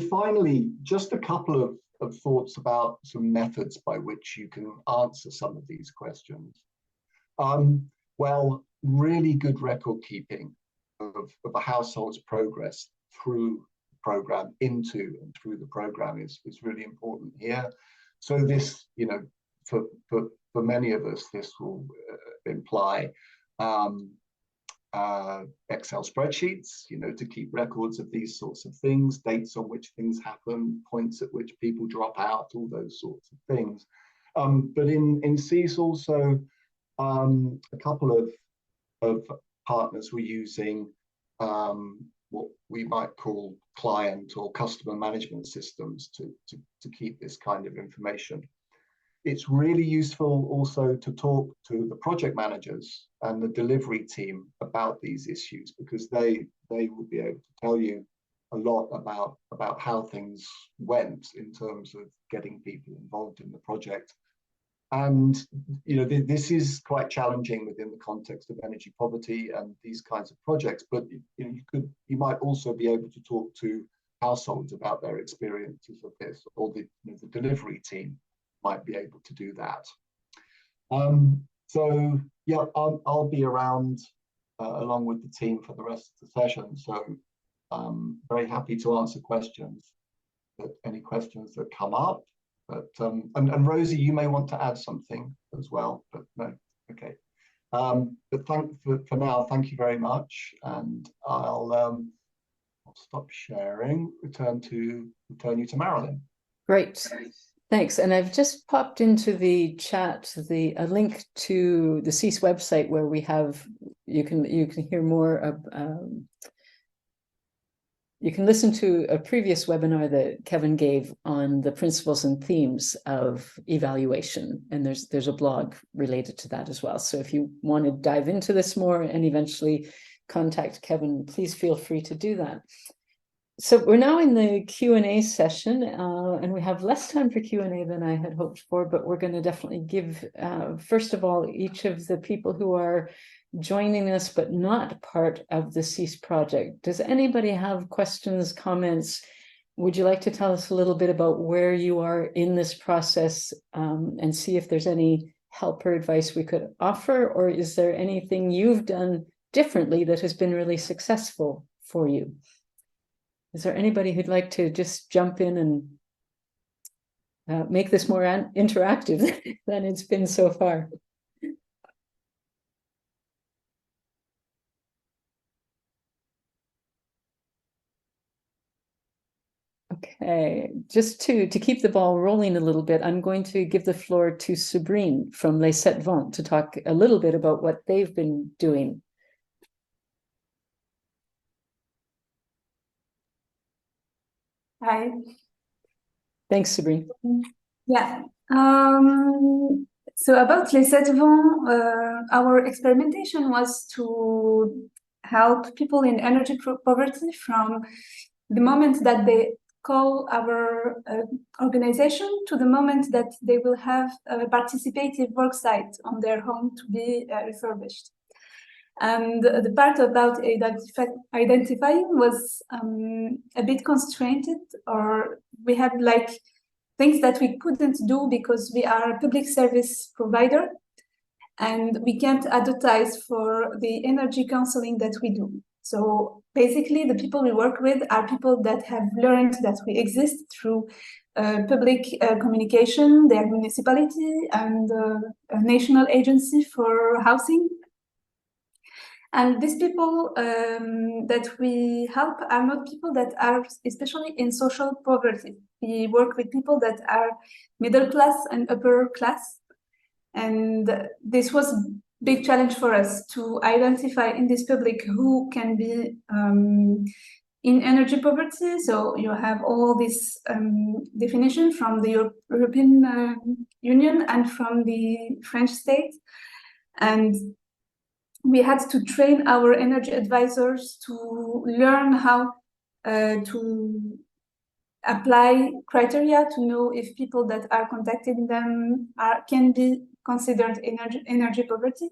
finally, just a couple of thoughts about some methods by which you can answer some of these questions. Well, really good record keeping of a household's progress through the program, into and through the program is really important here. So this, for for many of us, this will imply Excel spreadsheets, to keep records of these sorts of things, dates on which things happen, points at which people drop out, all those sorts of things. But in CEES also, a couple of partners were using what we might call client or customer management systems to keep this kind of information. It's really useful also to talk to the project managers and the delivery team about these issues, because they will be able to tell you a lot about how things went in terms of getting people involved in the project. And this is quite challenging within the context of energy poverty and these kinds of projects, but you might also be able to talk to households about their experiences of this, or the delivery team might be able to do that. So yeah, I'll be around along with the team for the rest of the session. So very happy to answer questions, any questions that come up. But and Rosie, you may want to add something as well, but no, okay. But for now, thank you very much, and I'll stop sharing. Return you to Marilyn. Great. Thanks. And I've just popped into the chat a link to the CEES website where we have, you can hear more of, you can listen to a previous webinar that Kevin gave on the principles and themes of evaluation. And there's a blog related to that as well. So if you want to dive into this more and eventually contact Kevin, please feel free to do that. So we're now in the Q&A session, and we have less time for Q&A than I had hoped for, but we're going to definitely give, first of all, each of the people who are joining us but not part of the CEES project. Does anybody have questions, comments? Would you like to tell us a little bit about where you are in this process, and see if there's any help or advice we could offer, or is there anything you've done differently that has been really successful for you? Is there anybody who'd like to just jump in and make this more interactive than it's been so far? Okay, just to keep the ball rolling a little bit, I'm going to give the floor to Sabrine from Les Sept Vents to talk a little bit about what they've been doing. Hi. Thanks, Sabrine. Yeah. So about Les Sept Vents, our experimentation was to help people in energy poverty from the moment that they call our organization to the moment that they will have a participative work site on their home to be refurbished. And the part about identifying was a bit constrained, or we had like things that we couldn't do because we are a public service provider and we can't advertise for the energy counseling that we do. So basically the people we work with are people that have learned that we exist through public communication, their municipality and a national agency for housing. And these people that we help are not people that are especially in social poverty. We work with people that are middle class and upper class. And this was a big challenge for us to identify in this public who can be in energy poverty. So you have all this definition from the European Union and from the French state. And we had to train our energy advisors to learn how to apply criteria to know if people that are contacting them can be considered energy poverty.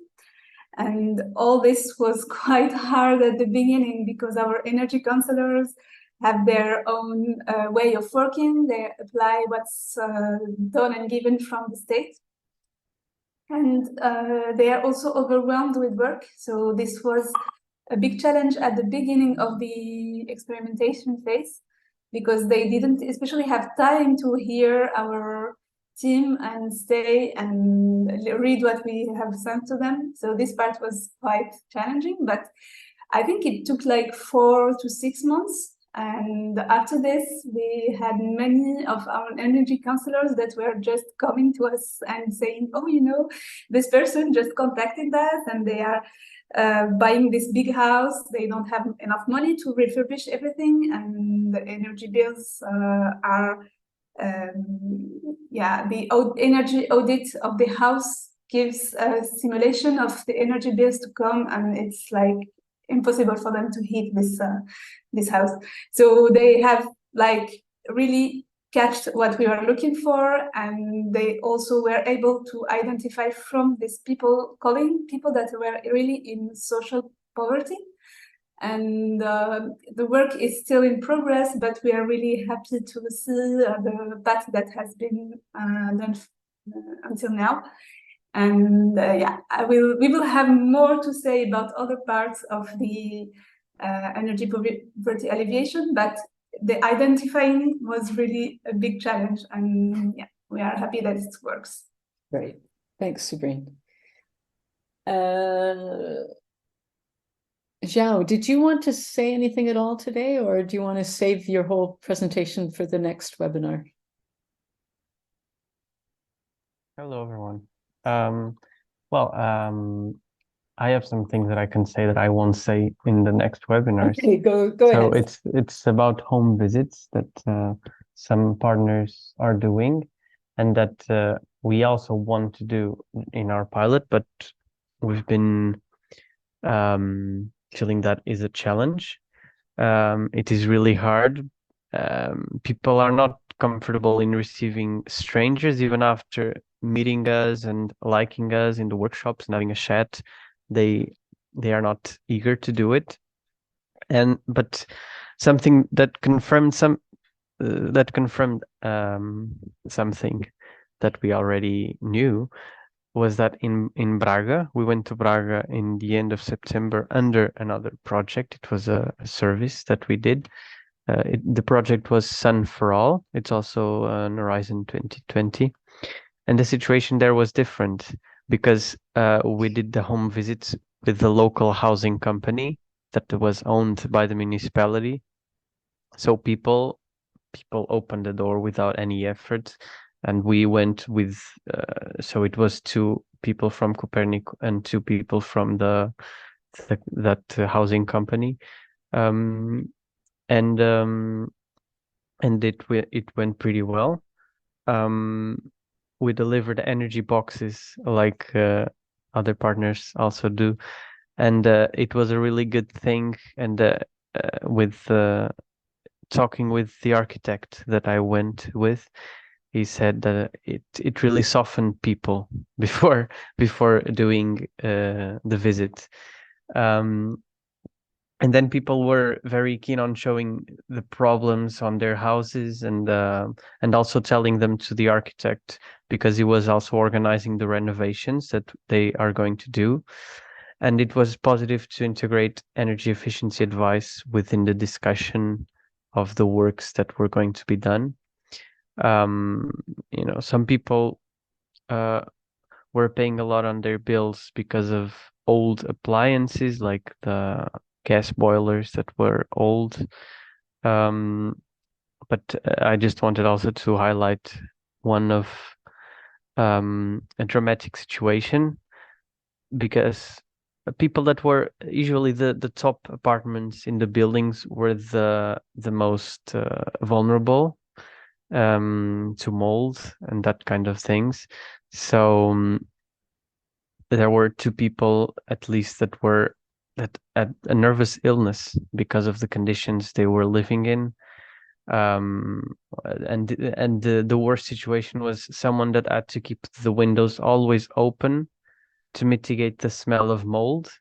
And all this was quite hard at the beginning because our energy counselors have their own way of working. They apply what's done and given from the state. And they are also overwhelmed with work. So this was a big challenge at the beginning of the experimentation phase, because they didn't especially have time to hear our team and stay and read what we have sent to them. So this part was quite challenging, but I think it took like 4 to 6 months. And after this, we had many of our energy counselors that were just coming to us and saying, oh, you know, this person just contacted us and they are buying this big house. They don't have enough money to refurbish everything, and the energy bills are, the energy audit of the house gives a simulation of the energy bills to come, and it's like impossible for them to heat this house. So they have like really catched what we were looking for, and they also were able to identify from these people calling people that were really in social poverty. And the work is still in progress, but we are really happy to see the path that has been done until now. And we will have more to say about other parts of the energy poverty alleviation, but the identifying was really a big challenge, and yeah, we are happy that it works. Great. Thanks, Sabrine. Zhao, did you want to say anything at all today, or do you want to save your whole presentation for the next webinar? Hello, everyone. I have some things that I can say that I won't say in the next webinars. Okay, go ahead. So it's about home visits that some partners are doing, and that we also want to do in our pilot, but we've been feeling that is a challenge. It is really hard. People are not comfortable in receiving strangers, even after meeting us and liking us in the workshops and having a chat. They are not eager to do it. But something that confirmed something that we already knew was that in Braga, we went to Braga in the end of September under another project. It was a service that we did. The project was Sun for All. It's also an Horizon 2020. And the situation there was different because we did the home visits with the local housing company that was owned by the municipality. So people opened the door without any effort. And we went with, so it was 2 people from Cooperative and 2 people from that housing company. And it went pretty well. We delivered energy boxes like other partners also do, and it was a really good thing. And with talking with the architect that I went with, he said that it really softened people before doing the visit. And then people were very keen on showing the problems on their houses and also telling them to the architect, because he was also organizing the renovations that they are going to do. And it was positive to integrate energy efficiency advice within the discussion of the works that were going to be done. Some people were paying a lot on their bills because of old appliances, like the gas boilers that were old. But I just wanted also to highlight one of a dramatic situation, because people that were usually the top apartments in the buildings were the most vulnerable to mold and that kind of things. So there were 2 people at least that had a nervous illness because of the conditions they were living in. And the worst situation was someone that had to keep the windows always open to mitigate the smell of mold,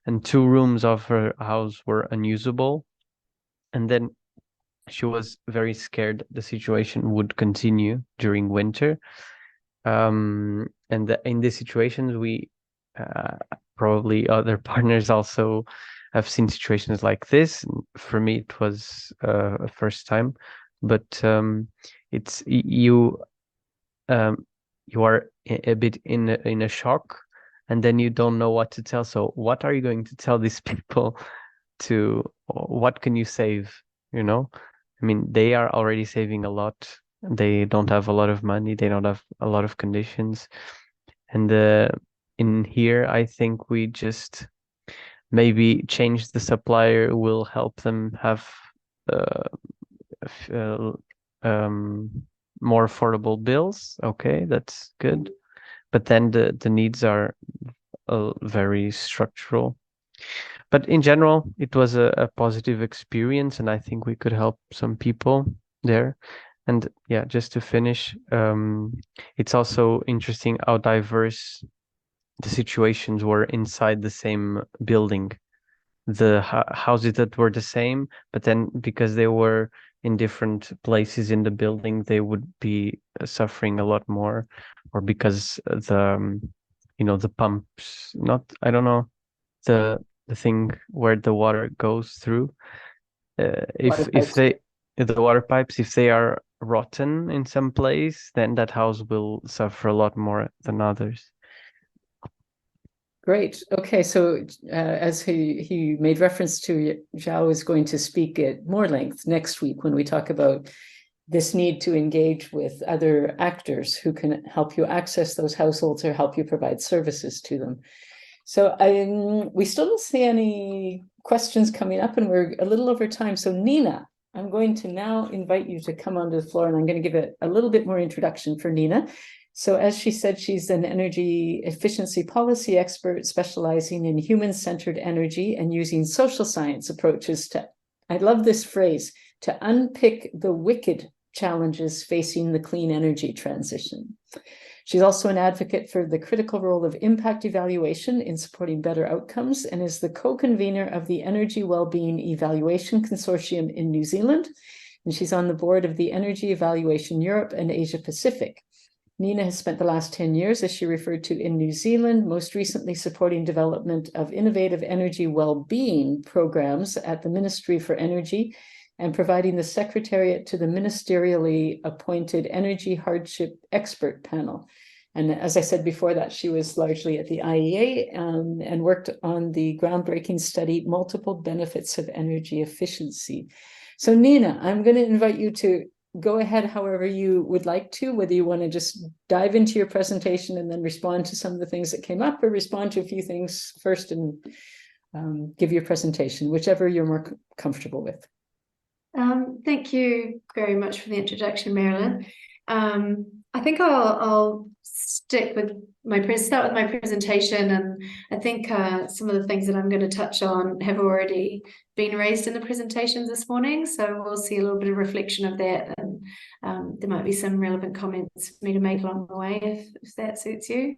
and 2 rooms of her house were unusable. And then she was very scared the situation would continue during winter. And in these situations, we probably other partners also have seen situations like this. For me, it was a first time, but it's you you are a bit in a shock, and then you don't know what to tell. So what are you going to tell these people? What can you save? You know, I mean, they are already saving a lot. They don't have a lot of money. They don't have a lot of conditions. And in here, I think we just maybe change the supplier will help them have more affordable bills. Okay, that's good. But then the needs are very structural. But in general, it was a positive experience, and I think we could help some people there. And yeah, just to finish, it's also interesting how diverse the situations were inside the same building. The houses that were the same, but then because they were in different places in the building, they would be suffering a lot more, or because the the pumps, not, I don't know, the thing where the water goes through, Water if pipes. they the water pipes, if they are rotten in some place, then that house will suffer a lot more than others. Great. Okay, so as he made reference to, Zhao is going to speak at more length next week when we talk about this need to engage with other actors who can help you access those households or help you provide services to them. So we still don't see any questions coming up, and we're a little over time. So Nina, I'm going to now invite you to come onto the floor, and I'm going to give it a little bit more introduction for Nina. So as she said, she's an energy efficiency policy expert specializing in human-centered energy and using social science approaches to, I love this phrase, to unpick the wicked challenges facing the clean energy transition. She's also an advocate for the critical role of impact evaluation in supporting better outcomes, and is the co-convener of the Energy Wellbeing Evaluation Consortium in New Zealand. And she's on the board of the Energy Evaluation Europe and Asia Pacific. Nina has spent the last 10 years, as she referred to, in New Zealand, most recently supporting development of innovative energy well-being programs at the Ministry for Energy and providing the secretariat to the ministerially appointed Energy Hardship Expert Panel. And as I said before that, she was largely at the IEA and worked on the groundbreaking study, Multiple Benefits of Energy Efficiency. So Nina, I'm going to invite you to go ahead however you would like to, whether you want to just dive into your presentation and then respond to some of the things that came up, or respond to a few things first and give your presentation, whichever you're more comfortable with. Thank you very much for the introduction, Marilyn. I think I'll stick with start with my presentation, and I think some of the things that I'm going to touch on have already been raised in the presentations this morning, so we'll see a little bit of reflection of that, and there might be some relevant comments for me to make along the way if that suits you.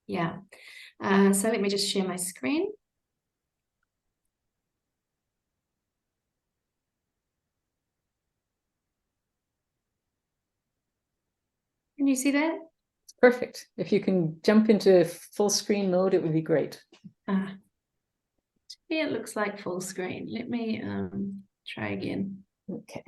Yeah, so let me just share my screen. Can you see that? It's perfect. If you can jump into full screen mode, it would be great. Yeah, it looks like full screen. Let me try again. Okay.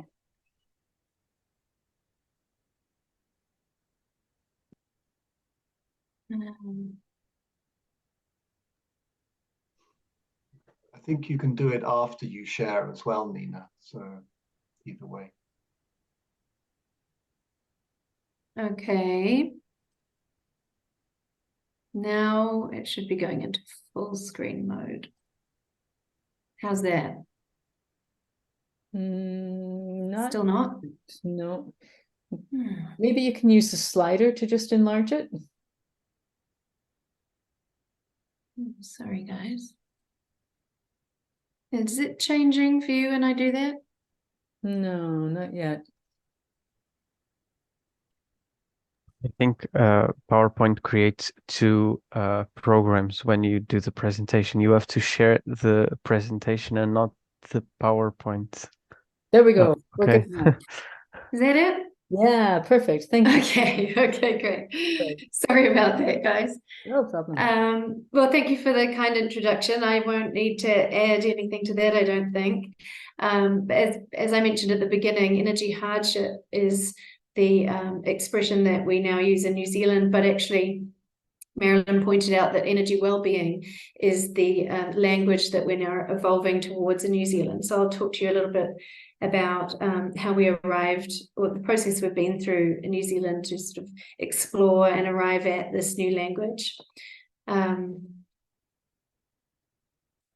I think you can do it after you share as well, Nina. So either way. Okay. Now it should be going into full screen mode. How's that? Still not? No. Maybe you can use the slider to just enlarge it. Sorry, guys. Is it changing for you when I do that? No, not yet. I think PowerPoint creates two programs when you do the presentation. You have to share the presentation and not the PowerPoint. There we go. Okay. Is that it? Yeah, perfect. Thank you. Okay, great. Sorry about that, guys. No problem. Well, thank you for the kind introduction. I won't need to add anything to that, I don't think. As I mentioned at the beginning, energy hardship is the expression that we now use in New Zealand, but actually Marilyn pointed out that energy well-being is the language that we're now evolving towards in New Zealand. So I'll talk to you a little bit about how we arrived, or the process we've been through in New Zealand to sort of explore and arrive at this new language.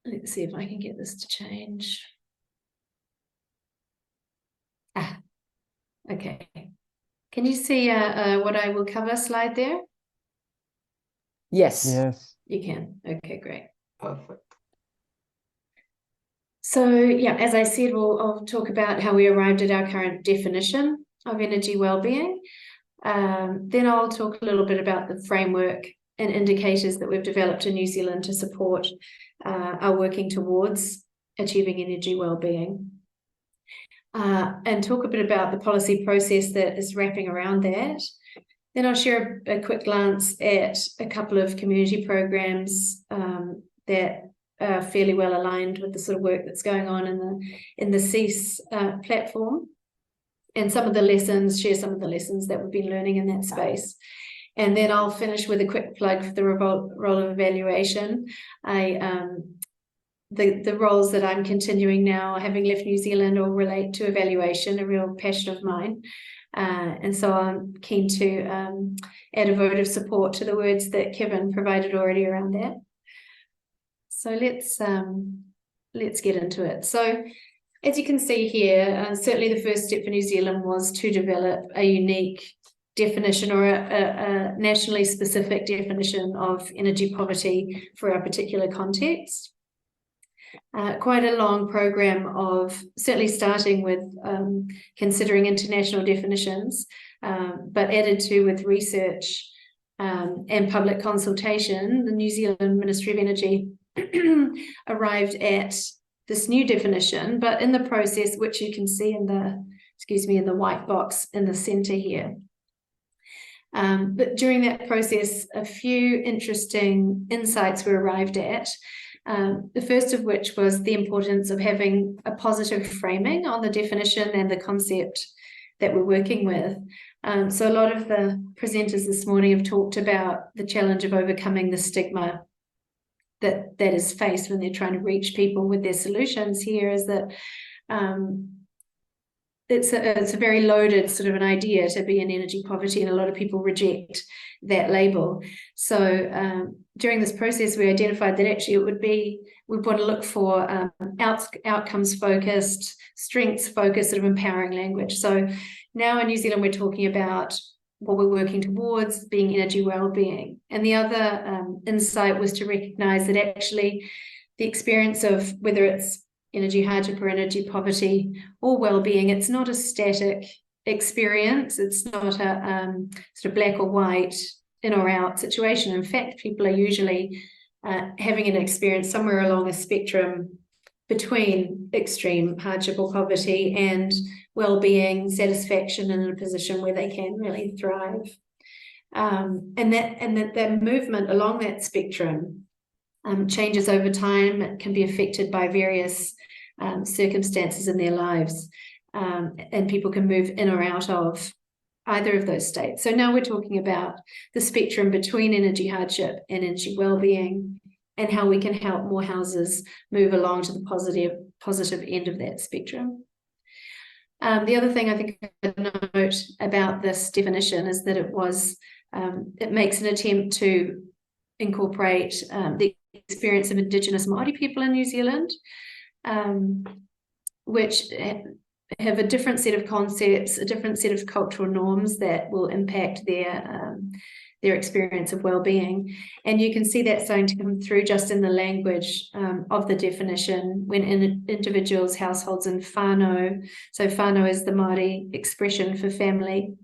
Let's see if I can get this to change. Okay. Can you see what I will cover slide there? Yes. Yes. You can. Okay, great. Perfect. So yeah, as I said, I'll talk about how we arrived at our current definition of energy well-being. Then I'll talk a little bit about the framework and indicators that we've developed in New Zealand to support our working towards achieving energy well-being. And talk a bit about the policy process that is wrapping around that. Then I'll share a quick glance at a couple of community programs that are fairly well aligned with the sort of work that's going on in the CEES platform, and share some of the lessons that we've been learning in that space. And then I'll finish with a quick plug for the role of evaluation. The roles that I'm continuing now, having left New Zealand, all relate to evaluation, a real passion of mine. And so I'm keen to add a vote of support to the words that Kevin provided already around that. So let's get into it. So as you can see here, certainly the first step for New Zealand was to develop a unique definition, or a nationally specific definition of energy poverty for our particular context. Quite a long program of certainly starting with considering international definitions, but added to with research and public consultation. The New Zealand Ministry of Energy arrived at this new definition, but in the process, which you can see in the white box in the center here. But during that process, a few interesting insights were arrived at. The first of which was the importance of having a positive framing on the definition and the concept that we're working with. So a lot of the presenters this morning have talked about the challenge of overcoming the stigma that is faced when they're trying to reach people with their solutions. Here is that it's a very loaded sort of an idea to be in energy poverty, and a lot of people reject that label. So during this process, we identified that actually we want to look for outcomes focused, strengths focused, sort of empowering language. So now in New Zealand, we're talking about what we're working towards being energy well-being. And the other insight was to recognize that actually the experience of whether it's energy hardship or energy poverty or well-being, it's not a static experience. It's not a sort of black or white, in or out situation. In fact, people are usually having an experience somewhere along a spectrum between extreme hardship or poverty and well-being, satisfaction, and in a position where they can really thrive. And that movement along that spectrum changes over time. It can be affected by various circumstances in their lives, and people can move in or out of either of those states. So now we're talking about the spectrum between energy hardship and energy well-being, and how we can help more houses move along to the positive end of that spectrum. The other thing I think to note about this definition is that it makes an attempt to incorporate the experience of Indigenous Māori people in New Zealand, which have a different set of concepts, a different set of cultural norms that will impact their experience of well-being. And you can see that starting to come through just in the language of the definition when individuals, households, and whānau, so whānau is the Māori expression for family,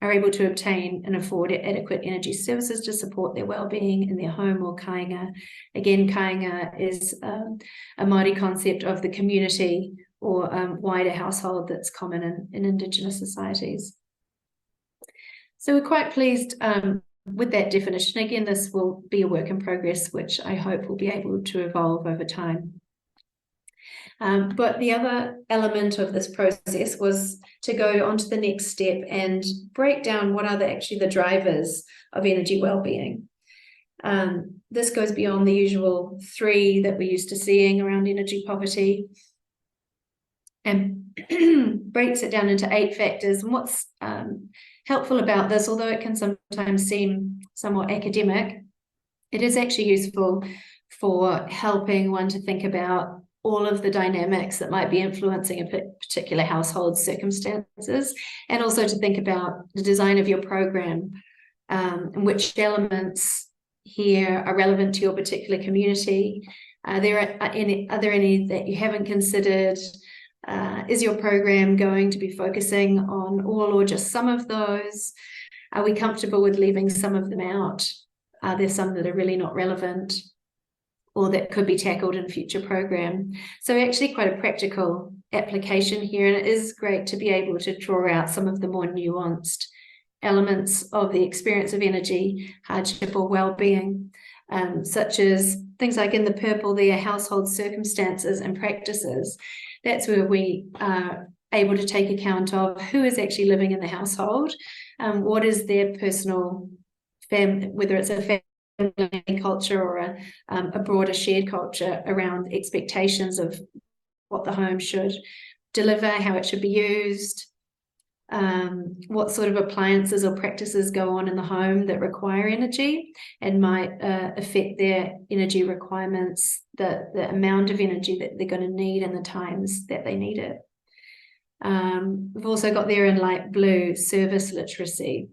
are able to obtain and afford adequate energy services to support their well-being in their home or kāinga. Again, kāinga is a Māori concept of the community or wider household that's common in Indigenous societies. So we're quite pleased with that definition. Again, this will be a work in progress, which I hope will be able to evolve over time. But the other element of this process was to go on to the next step and break down what are actually the drivers of energy well-being. This goes beyond the usual 3 that we're used to seeing around energy poverty, and breaks it down into 8 factors. And what's helpful about this, although it can sometimes seem somewhat academic, it is actually useful for helping one to think about all of the dynamics that might be influencing a particular household circumstances, and also to think about the design of your program, and which elements here are relevant to your particular community. Are there any that you haven't considered? Is your program going to be focusing on all or just some of those? Are we comfortable with leaving some of them out? Are there some that are really not relevant or that could be tackled in future program? So actually quite a practical application here, and it is great to be able to draw out some of the more nuanced elements of the experience of energy hardship or well-being, such as things like in the purple there, household circumstances and practices. That's where we are able to take account of who is actually living in the household, what is their personal family, whether it's a family culture or a broader shared culture around expectations of what the home should deliver, how it should be used, what sort of appliances or practices go on in the home that require energy and might affect their energy requirements, the amount of energy that they're going to need and the times that they need it. We've also got there in light blue service literacy.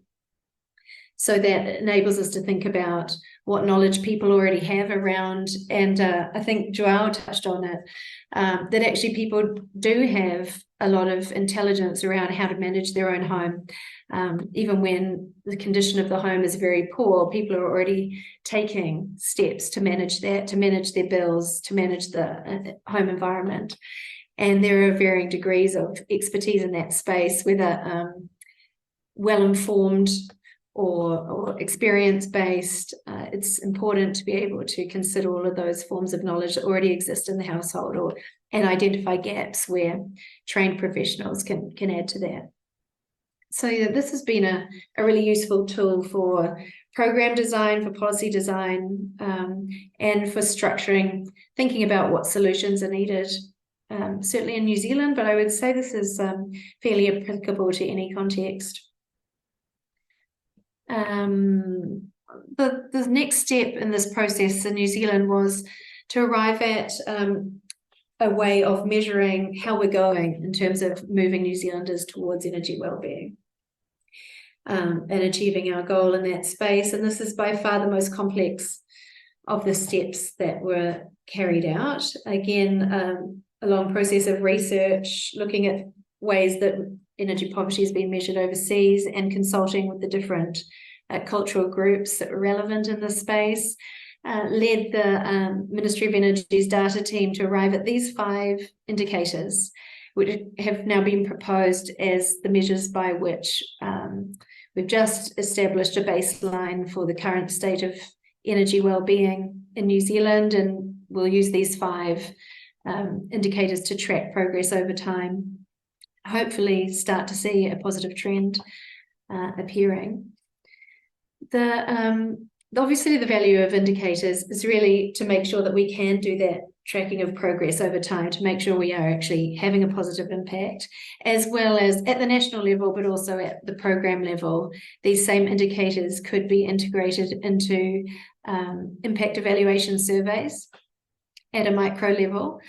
So that enables us to think about what knowledge people already have around, and I think João touched on it, that actually people do have a lot of intelligence around how to manage their own home. Even when the condition of the home is very poor, people are already taking steps to manage that, to manage their bills, to manage the home environment. And there are varying degrees of expertise in that space, whether well-informed or experience-based. It's important to be able to consider all of those forms of knowledge that already exist in the household, and identify gaps where trained professionals can add to that. So yeah, this has been a really useful tool for program design, for policy design, and for structuring, thinking about what solutions are needed, certainly in New Zealand, but I would say this is fairly applicable to any context. The next step in this process in New Zealand was to arrive at a way of measuring how we're going in terms of moving New Zealanders towards energy well-being, and achieving our goal in that space. And this is by far the most complex of the steps that were carried out. Again, a long process of research, looking at ways that energy poverty has been measured overseas, and consulting with the different cultural groups that were relevant in this space, led the Ministry of Energy's data team to arrive at these 5 indicators, which have now been proposed as the measures by which we've just established a baseline for the current state of energy well-being in New Zealand, and we'll use these 5 indicators to track progress over time, hopefully start to see a positive trend appearing. Obviously the value of indicators is really to make sure that we can do that tracking of progress over time, to make sure we are actually having a positive impact, as well as at the national level, but also at the program level. These same indicators could be integrated into impact evaluation surveys at a micro level.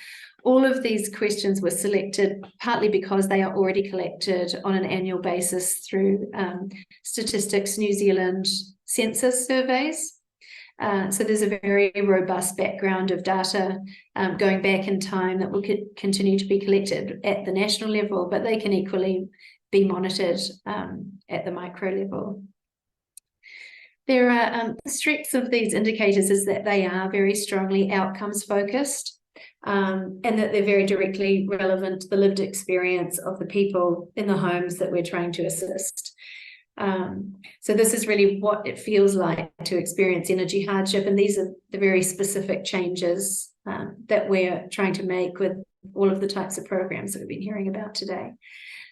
All of these questions were selected partly because they are already collected on an annual basis through Statistics New Zealand census surveys. So there's a very robust background of data going back in time that will continue to be collected at the national level, but they can equally be monitored at the micro level. There are the strengths of these indicators is that they are very strongly outcomes focused, and that they're very directly relevant to the lived experience of the people in the homes that we're trying to assist. So this is really what it feels like to experience energy hardship, and these are the very specific changes that we're trying to make with all of the types of programs that we've been hearing about today.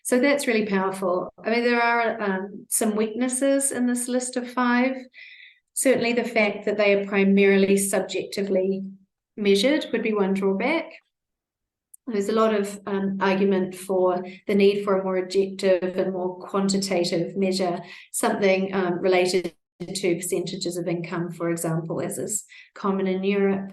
So that's really powerful. I mean, there are some weaknesses in this list of 5. Certainly the fact that they are primarily subjectively measured would be one drawback. There's a lot of argument for the need for a more objective and more quantitative measure, something related to percentages of income, for example, as is common in Europe.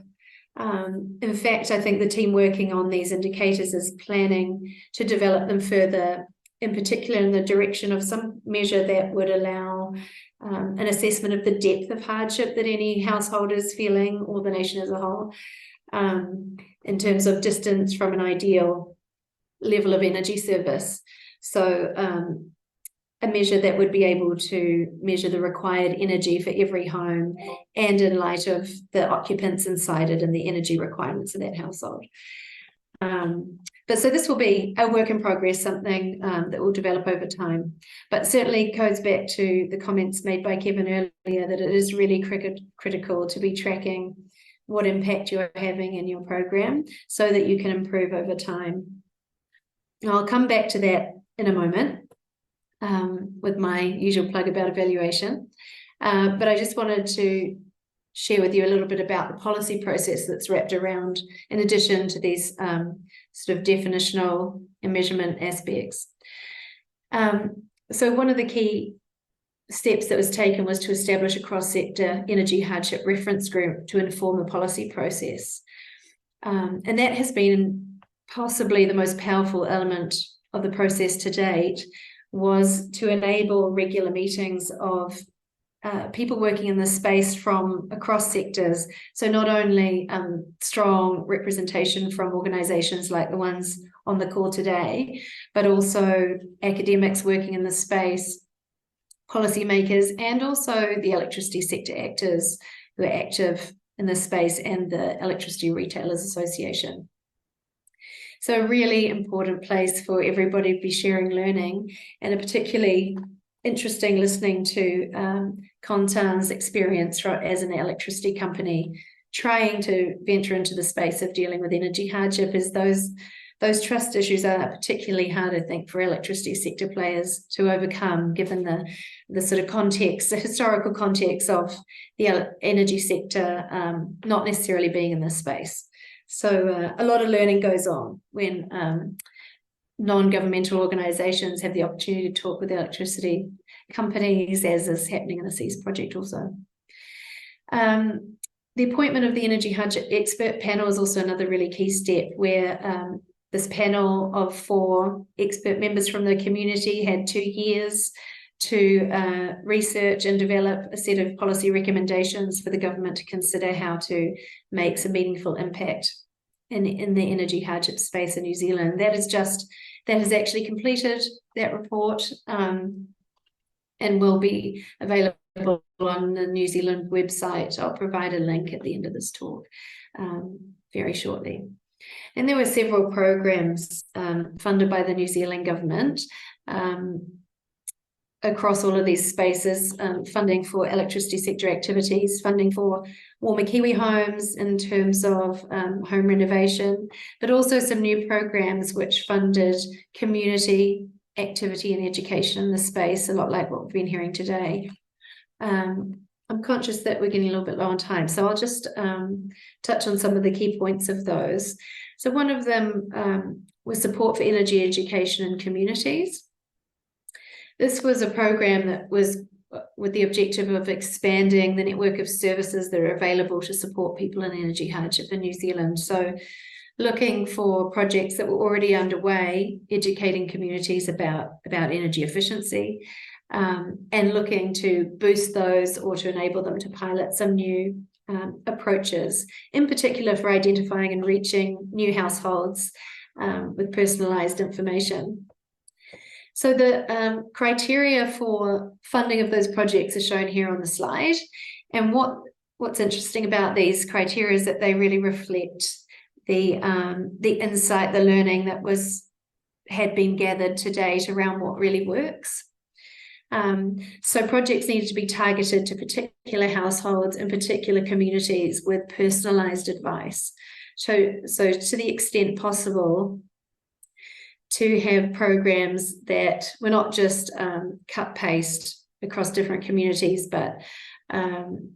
In fact, I think the team working on these indicators is planning to develop them further, in particular in the direction of some measure that would allow an assessment of the depth of hardship that any household is feeling, or the nation as a whole, in terms of distance from an ideal level of energy service. So a measure that would be able to measure the required energy for every home, and in light of the occupants inside it and the energy requirements of that household. But so this will be a work in progress, something that will develop over time. But certainly goes back to the comments made by Kevin earlier, that it is really critical to be tracking what impact you're having in your program so that you can improve over time. I'll come back to that in a moment with my usual plug about evaluation. But I just wanted to share with you a little bit about the policy process that's wrapped around, in addition to these sort of definitional and measurement aspects. So one of the key steps that was taken was to establish a cross-sector energy hardship reference group to inform the policy process. And that has been possibly the most powerful element of the process to date, was to enable regular meetings of people working in this space from across sectors. So not only strong representation from organisations like the ones on the call today, but also academics working in this space, policymakers, and also the electricity sector actors who are active in this space, and the Electricity Retailers Association. So a really important place for everybody to be sharing learning, and a particularly interesting listening to Quentin's experience as an electricity company trying to venture into the space of dealing with energy hardship, is those trust issues are particularly hard, I think, for electricity sector players to overcome, given the sort of context, the historical context of the energy sector not necessarily being in this space. So a lot of learning goes on when non-governmental organisations have the opportunity to talk with electricity companies, as is happening in the CEES project also. The appointment of the Energy Hardship Expert Panel is also another really key step, where this panel of 4 expert members from the community had 2 years to research and develop a set of policy recommendations for the government to consider how to make some meaningful impact in the energy hardship space in New Zealand. That has actually completed that report and will be available on the New Zealand website. I'll provide a link at the end of this talk very shortly. And there were several programs funded by the New Zealand government across all of these spaces, funding for electricity sector activities, funding for warmer Kiwi homes in terms of home renovation, but also some new programs which funded community activity and education in the space, a lot like what we've been hearing today. I'm conscious that we're getting a little bit low on time, so I'll just touch on some of the key points of those. So one of them was support for energy education in communities. This was a program that was with the objective of expanding the network of services that are available to support people in energy hardship in New Zealand. So looking for projects that were already underway, educating communities about energy efficiency, and looking to boost those or to enable them to pilot some new approaches, in particular for identifying and reaching new households with personalised information. So the criteria for funding of those projects are shown here on the slide. And what's interesting about these criteria is that they really reflect the insight, the learning that had been gathered to date around what really works. So projects needed to be targeted to particular households and particular communities with personalised advice. So to the extent possible, to have programs that were not just cut paste across different communities, but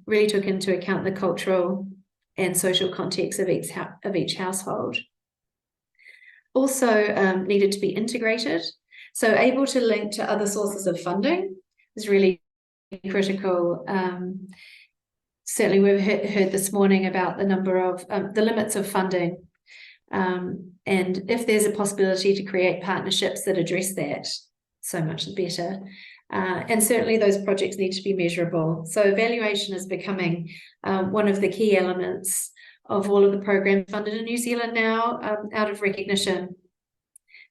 really took into account the cultural and social context of each household. Also needed to be integrated, so able to link to other sources of funding is really critical. Certainly we've heard this morning about the number of the limits of funding, and if there's a possibility to create partnerships that address that, so much better. And certainly those projects need to be measurable. So evaluation is becoming one of the key elements of all of the programs funded in New Zealand now, out of recognition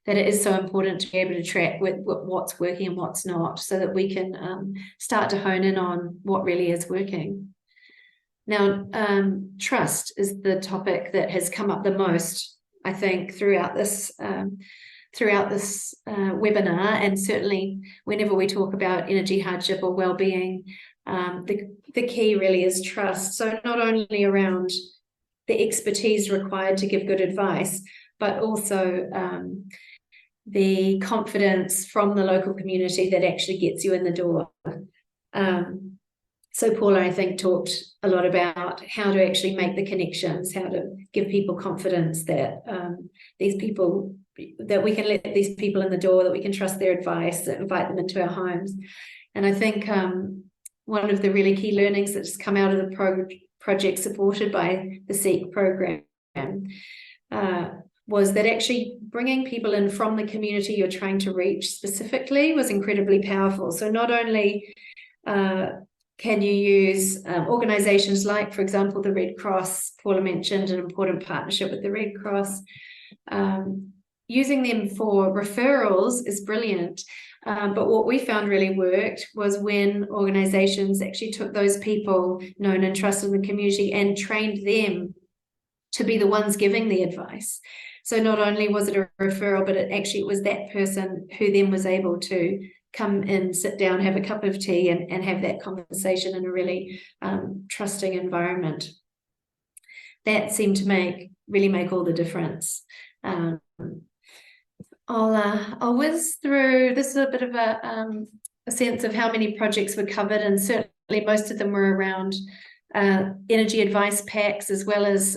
that it is so important to be able to track what's working and what's not, so that we can start to hone in on what really is working. Now, trust is the topic that has come up the most, I think, throughout this webinar, and certainly whenever we talk about energy hardship or well-being, the key really is trust. So not only around the expertise required to give good advice, but also the confidence from the local community that actually gets you in the door. So Paula, I think, talked a lot about how to actually make the connections, how to give people confidence that that we can let these people in the door, that we can trust their advice, that invite them into our homes. And I think one of the really key learnings that's come out of the project supported by the CEES program was that actually bringing people in from the community you're trying to reach specifically was incredibly powerful. So not only can you use organizations like, for example, the Red Cross, Paula mentioned an important partnership with the Red Cross. Using them for referrals is brilliant. But what we found really worked was when organizations actually took those people known and trusted in the community and trained them to be the ones giving the advice. So not only was it a referral, but it was that person who then was able to come in, sit down, have a cup of tea and have that conversation in a really trusting environment. That seemed to really make all the difference. I'll whiz through. This is a bit of a sense of how many projects were covered, and certainly most of them were around energy advice packs, as well as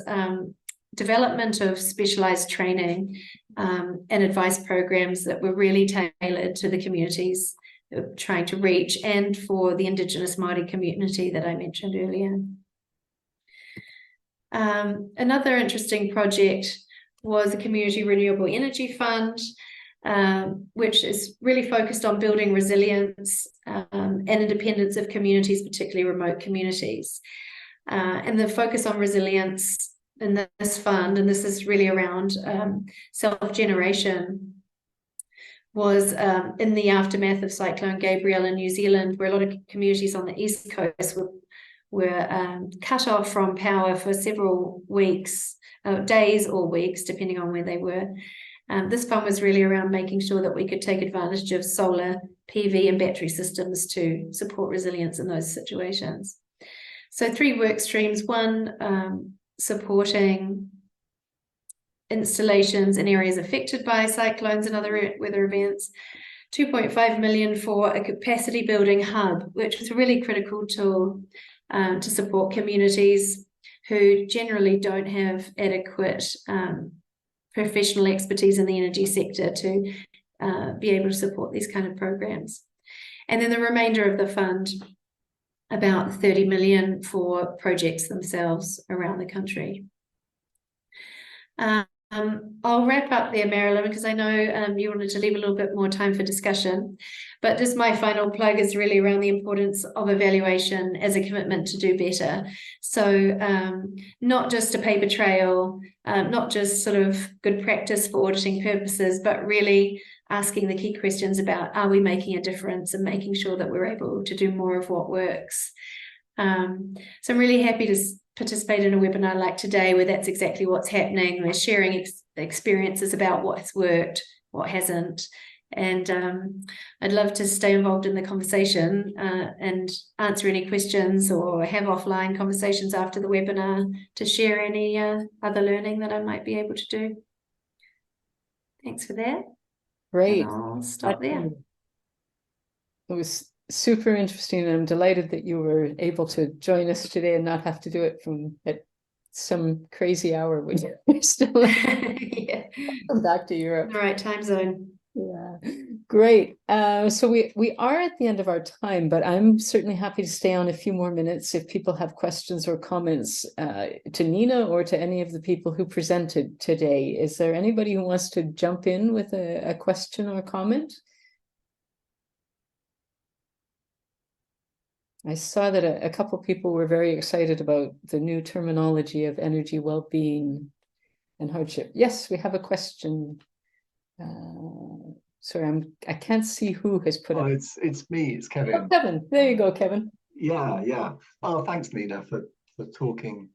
development of specialized training and advice programs that were really tailored to the communities that we're trying to reach, and for the Indigenous Māori community that I mentioned earlier. Another interesting project was the Community Renewable Energy Fund, which is really focused on building resilience and independence of communities, particularly remote communities. And the focus on resilience in this fund, and this is really around self-generation, was in the aftermath of Cyclone Gabrielle in New Zealand, where a lot of communities on the East Coast were cut off from power for several weeks, days or weeks, depending on where they were. This fund was really around making sure that we could take advantage of solar, PV and battery systems to support resilience in those situations. So 3 work streams: one, supporting installations in areas affected by cyclones and other weather events, 2.5 million for a capacity building hub, which was a really critical tool to support communities who generally don't have adequate professional expertise in the energy sector to be able to support these kind of programs. And then the remainder of the fund, about 30 million for projects themselves around the country. I'll wrap up there, Marilyn, because I know you wanted to leave a little bit more time for discussion. But just my final plug is really around the importance of evaluation as a commitment to do better. So not just a paper trail, not just sort of good practice for auditing purposes, but really asking the key questions about, are we making a difference, and making sure that we're able to do more of what works. So I'm really happy to participate in a webinar like today, where that's exactly what's happening. We're sharing experiences about what's worked, what hasn't, And I'd love to stay involved in the conversation and answer any questions or have offline conversations after the webinar to share any other learning that I might be able to do. Thanks for that. Great. And I'll stop there. It was super interesting, and I'm delighted that you were able to join us today and not have to do it from at some crazy hour when you're still Yeah. back to Europe. The right time zone. Yeah, great. So we are at the end of our time, but I'm certainly happy to stay on a few more minutes if people have questions or comments to Nina or to any of the people who presented today. Is there anybody who wants to jump in with a question or a comment? I saw that a couple of people were very excited about the new terminology of energy well-being and hardship. Yes, we have a question. Sorry, I can't see who has put Oh, up. it's me, it's Kevin. Oh, Kevin, there you go, Kevin. Yeah. Oh, thanks, Nina, for talking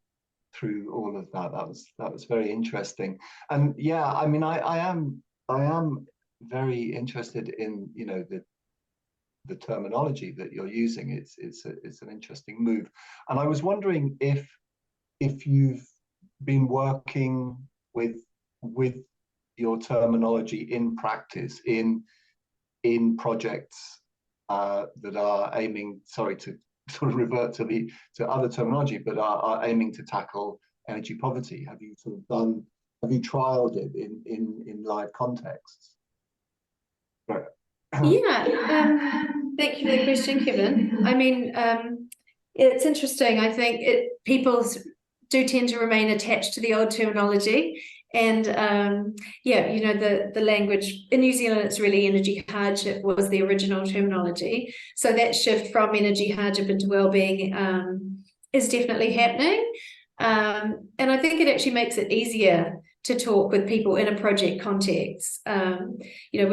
through all of that. That was very interesting. And yeah, I mean, I am very interested in, you know, the terminology that you're using. It's an interesting move. And I was wondering if you've been working with your terminology in practice in projects that are aiming, sorry to sort of revert to other terminology, but are aiming to tackle energy poverty. Have you trialed it in live contexts? Right. Yeah, thank you for the question, Kevin. I mean, it's interesting. I think people do tend to remain attached to the old terminology. And yeah, you know, the language in New Zealand, it's really energy hardship was the original terminology. So that shift from energy hardship into well-being is definitely happening. And I think it actually makes it easier to talk with people in a project context. You know,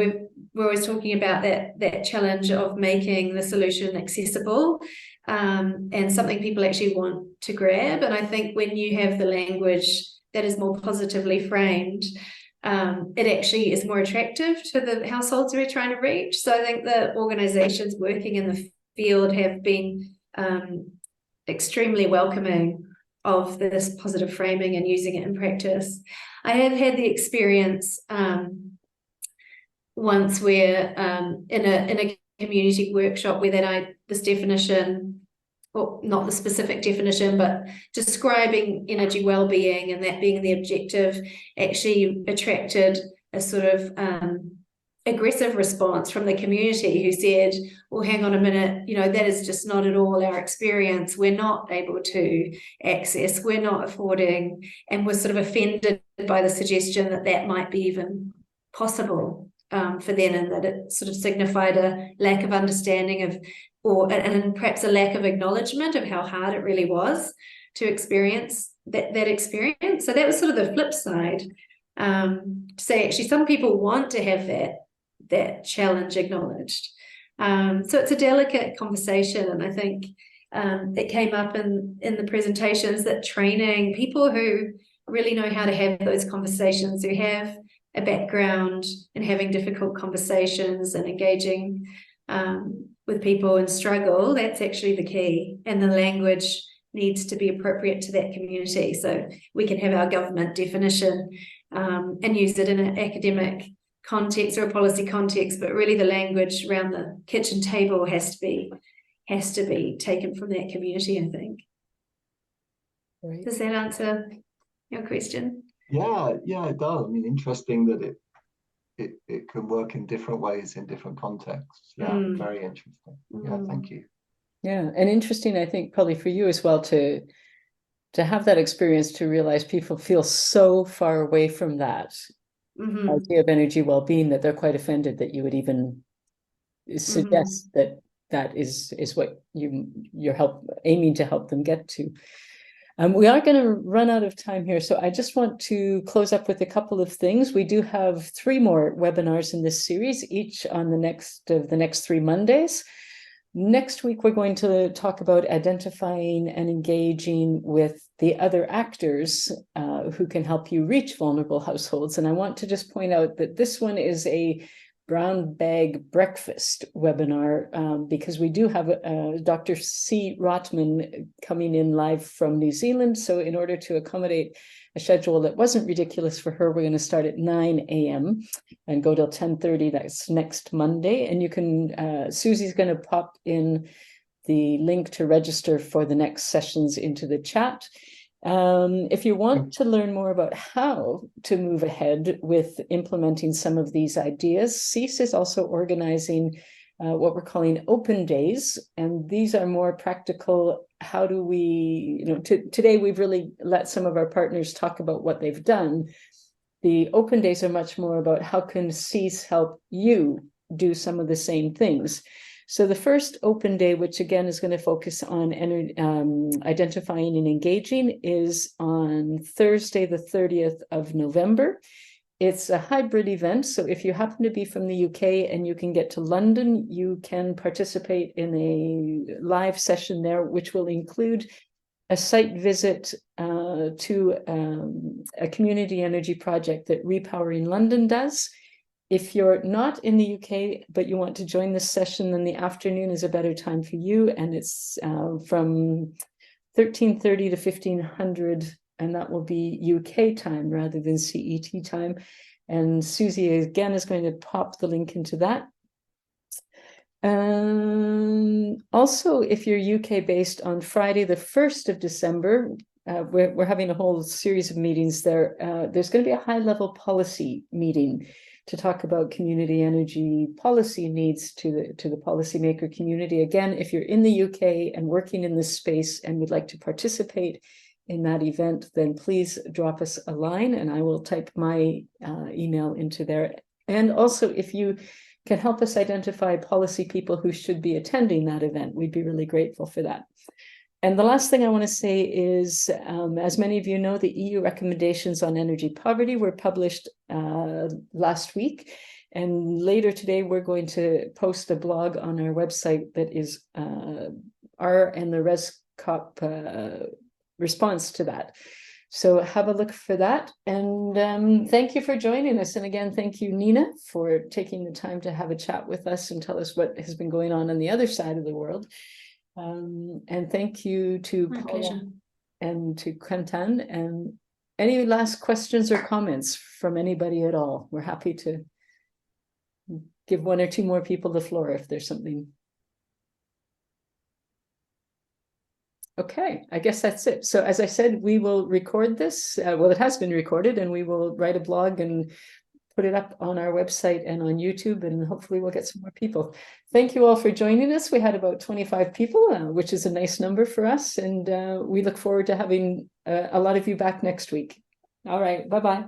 we're always talking about that challenge of making the solution accessible and something people actually want to grab. And I think when you have the language that is more positively framed, it actually is more attractive to the households we're trying to reach. So I think the organizations working in the field have been extremely welcoming of this positive framing and using it in practice. I have had the experience once where in a community workshop where this definition, or not the specific definition, but describing energy well-being and that being the objective, actually attracted a sort of aggressive response from the community who said, well, hang on a minute, you know, that is just not at all our experience. We're not able to access, we're not affording, and we're sort of offended by the suggestion that that might be even possible for them, and that it sort of signified a lack of understanding of, and perhaps a lack of acknowledgement of how hard it really was to experience that experience. So that was sort of the flip side. Say actually some people want to have that challenge acknowledged. So it's a delicate conversation, and I think it came up in the presentations that training people who really know how to have those conversations, who have a background in having difficult conversations and engaging with people in struggle, that's actually the key. And the language needs to be appropriate to that community. So we can have our government definition and use it in an academic context or a policy context, but really the language around the kitchen table has to be taken from that community, I think. Right. Does that answer your question? Yeah, it does. I mean, interesting that it can work in different ways in different contexts. Yeah, very interesting. Yeah, thank you. Yeah, and interesting, I think, probably for you as well to have that experience, to realize people feel so far away from that idea of energy well-being that they're quite offended that you would even suggest that is what you're aiming to help them get to. We are going to run out of time here, so I just want to close up with a couple of things. We do have 3 more webinars in this series, each on the next 3 Mondays. Next week, we're going to talk about identifying and engaging with the other actors who can help you reach vulnerable households. And I want to just point out that this one is a brown bag breakfast webinar, because we do have Dr. C. Rotman coming in live from New Zealand. So in order to accommodate a schedule that wasn't ridiculous for her, we're going to start at 9 a.m. and go till 10:30. That's next Monday. And you can, Susie's going to pop in the link to register for the next sessions into the chat. If you want to learn more about how to move ahead with implementing some of these ideas, CEES is also organizing what we're calling open days. And these are more practical. How do we, today we've really let some of our partners talk about what they've done. The open days are much more about how can CEES help you do some of the same things. So the first open day, which again is going to focus on identifying and engaging, is on Thursday, the 30th of November. It's a hybrid event. So if you happen to be from the UK and you can get to London, you can participate in a live session there, which will include a site visit to a community energy project that Repowering London does. If you're not in the UK, but you want to join this session, then the afternoon is a better time for you. And it's from 13:30 to 1500, and that will be UK time rather than CET time. And Susie, again, is going to pop the link into that. Also, if you're UK based, on Friday, the 1st of December, we're having a whole series of meetings there. There's going to be a high-level policy meeting to talk about community energy policy needs to the policymaker community. Again, if you're in the UK and working in this space and would like to participate in that event, then please drop us a line and I will type my email into there. And also, if you can help us identify policy people who should be attending that event, we'd be really grateful for that. And the last thing I want to say is, as many of you know, the EU recommendations on energy poverty were published last week. And later today, we're going to post a blog on our website that is our and the ResCop response to that. So have a look for that. And thank you for joining us. And again, thank you, Nina, for taking the time to have a chat with us and tell us what has been going on the other side of the world. And thank you to Paula and to Quentin. And any last questions or comments from anybody at all? We're happy to give one or two more people the floor if there's something. Okay, I guess that's it. So as I said, we will record this. Well, it has been recorded, and we will write a blog and put it up on our website and on YouTube, and hopefully we'll get some more people. Thank you all for joining us. We had about 25 people, which is a nice number for us. And we look forward to having a lot of you back next week. All right, bye-bye.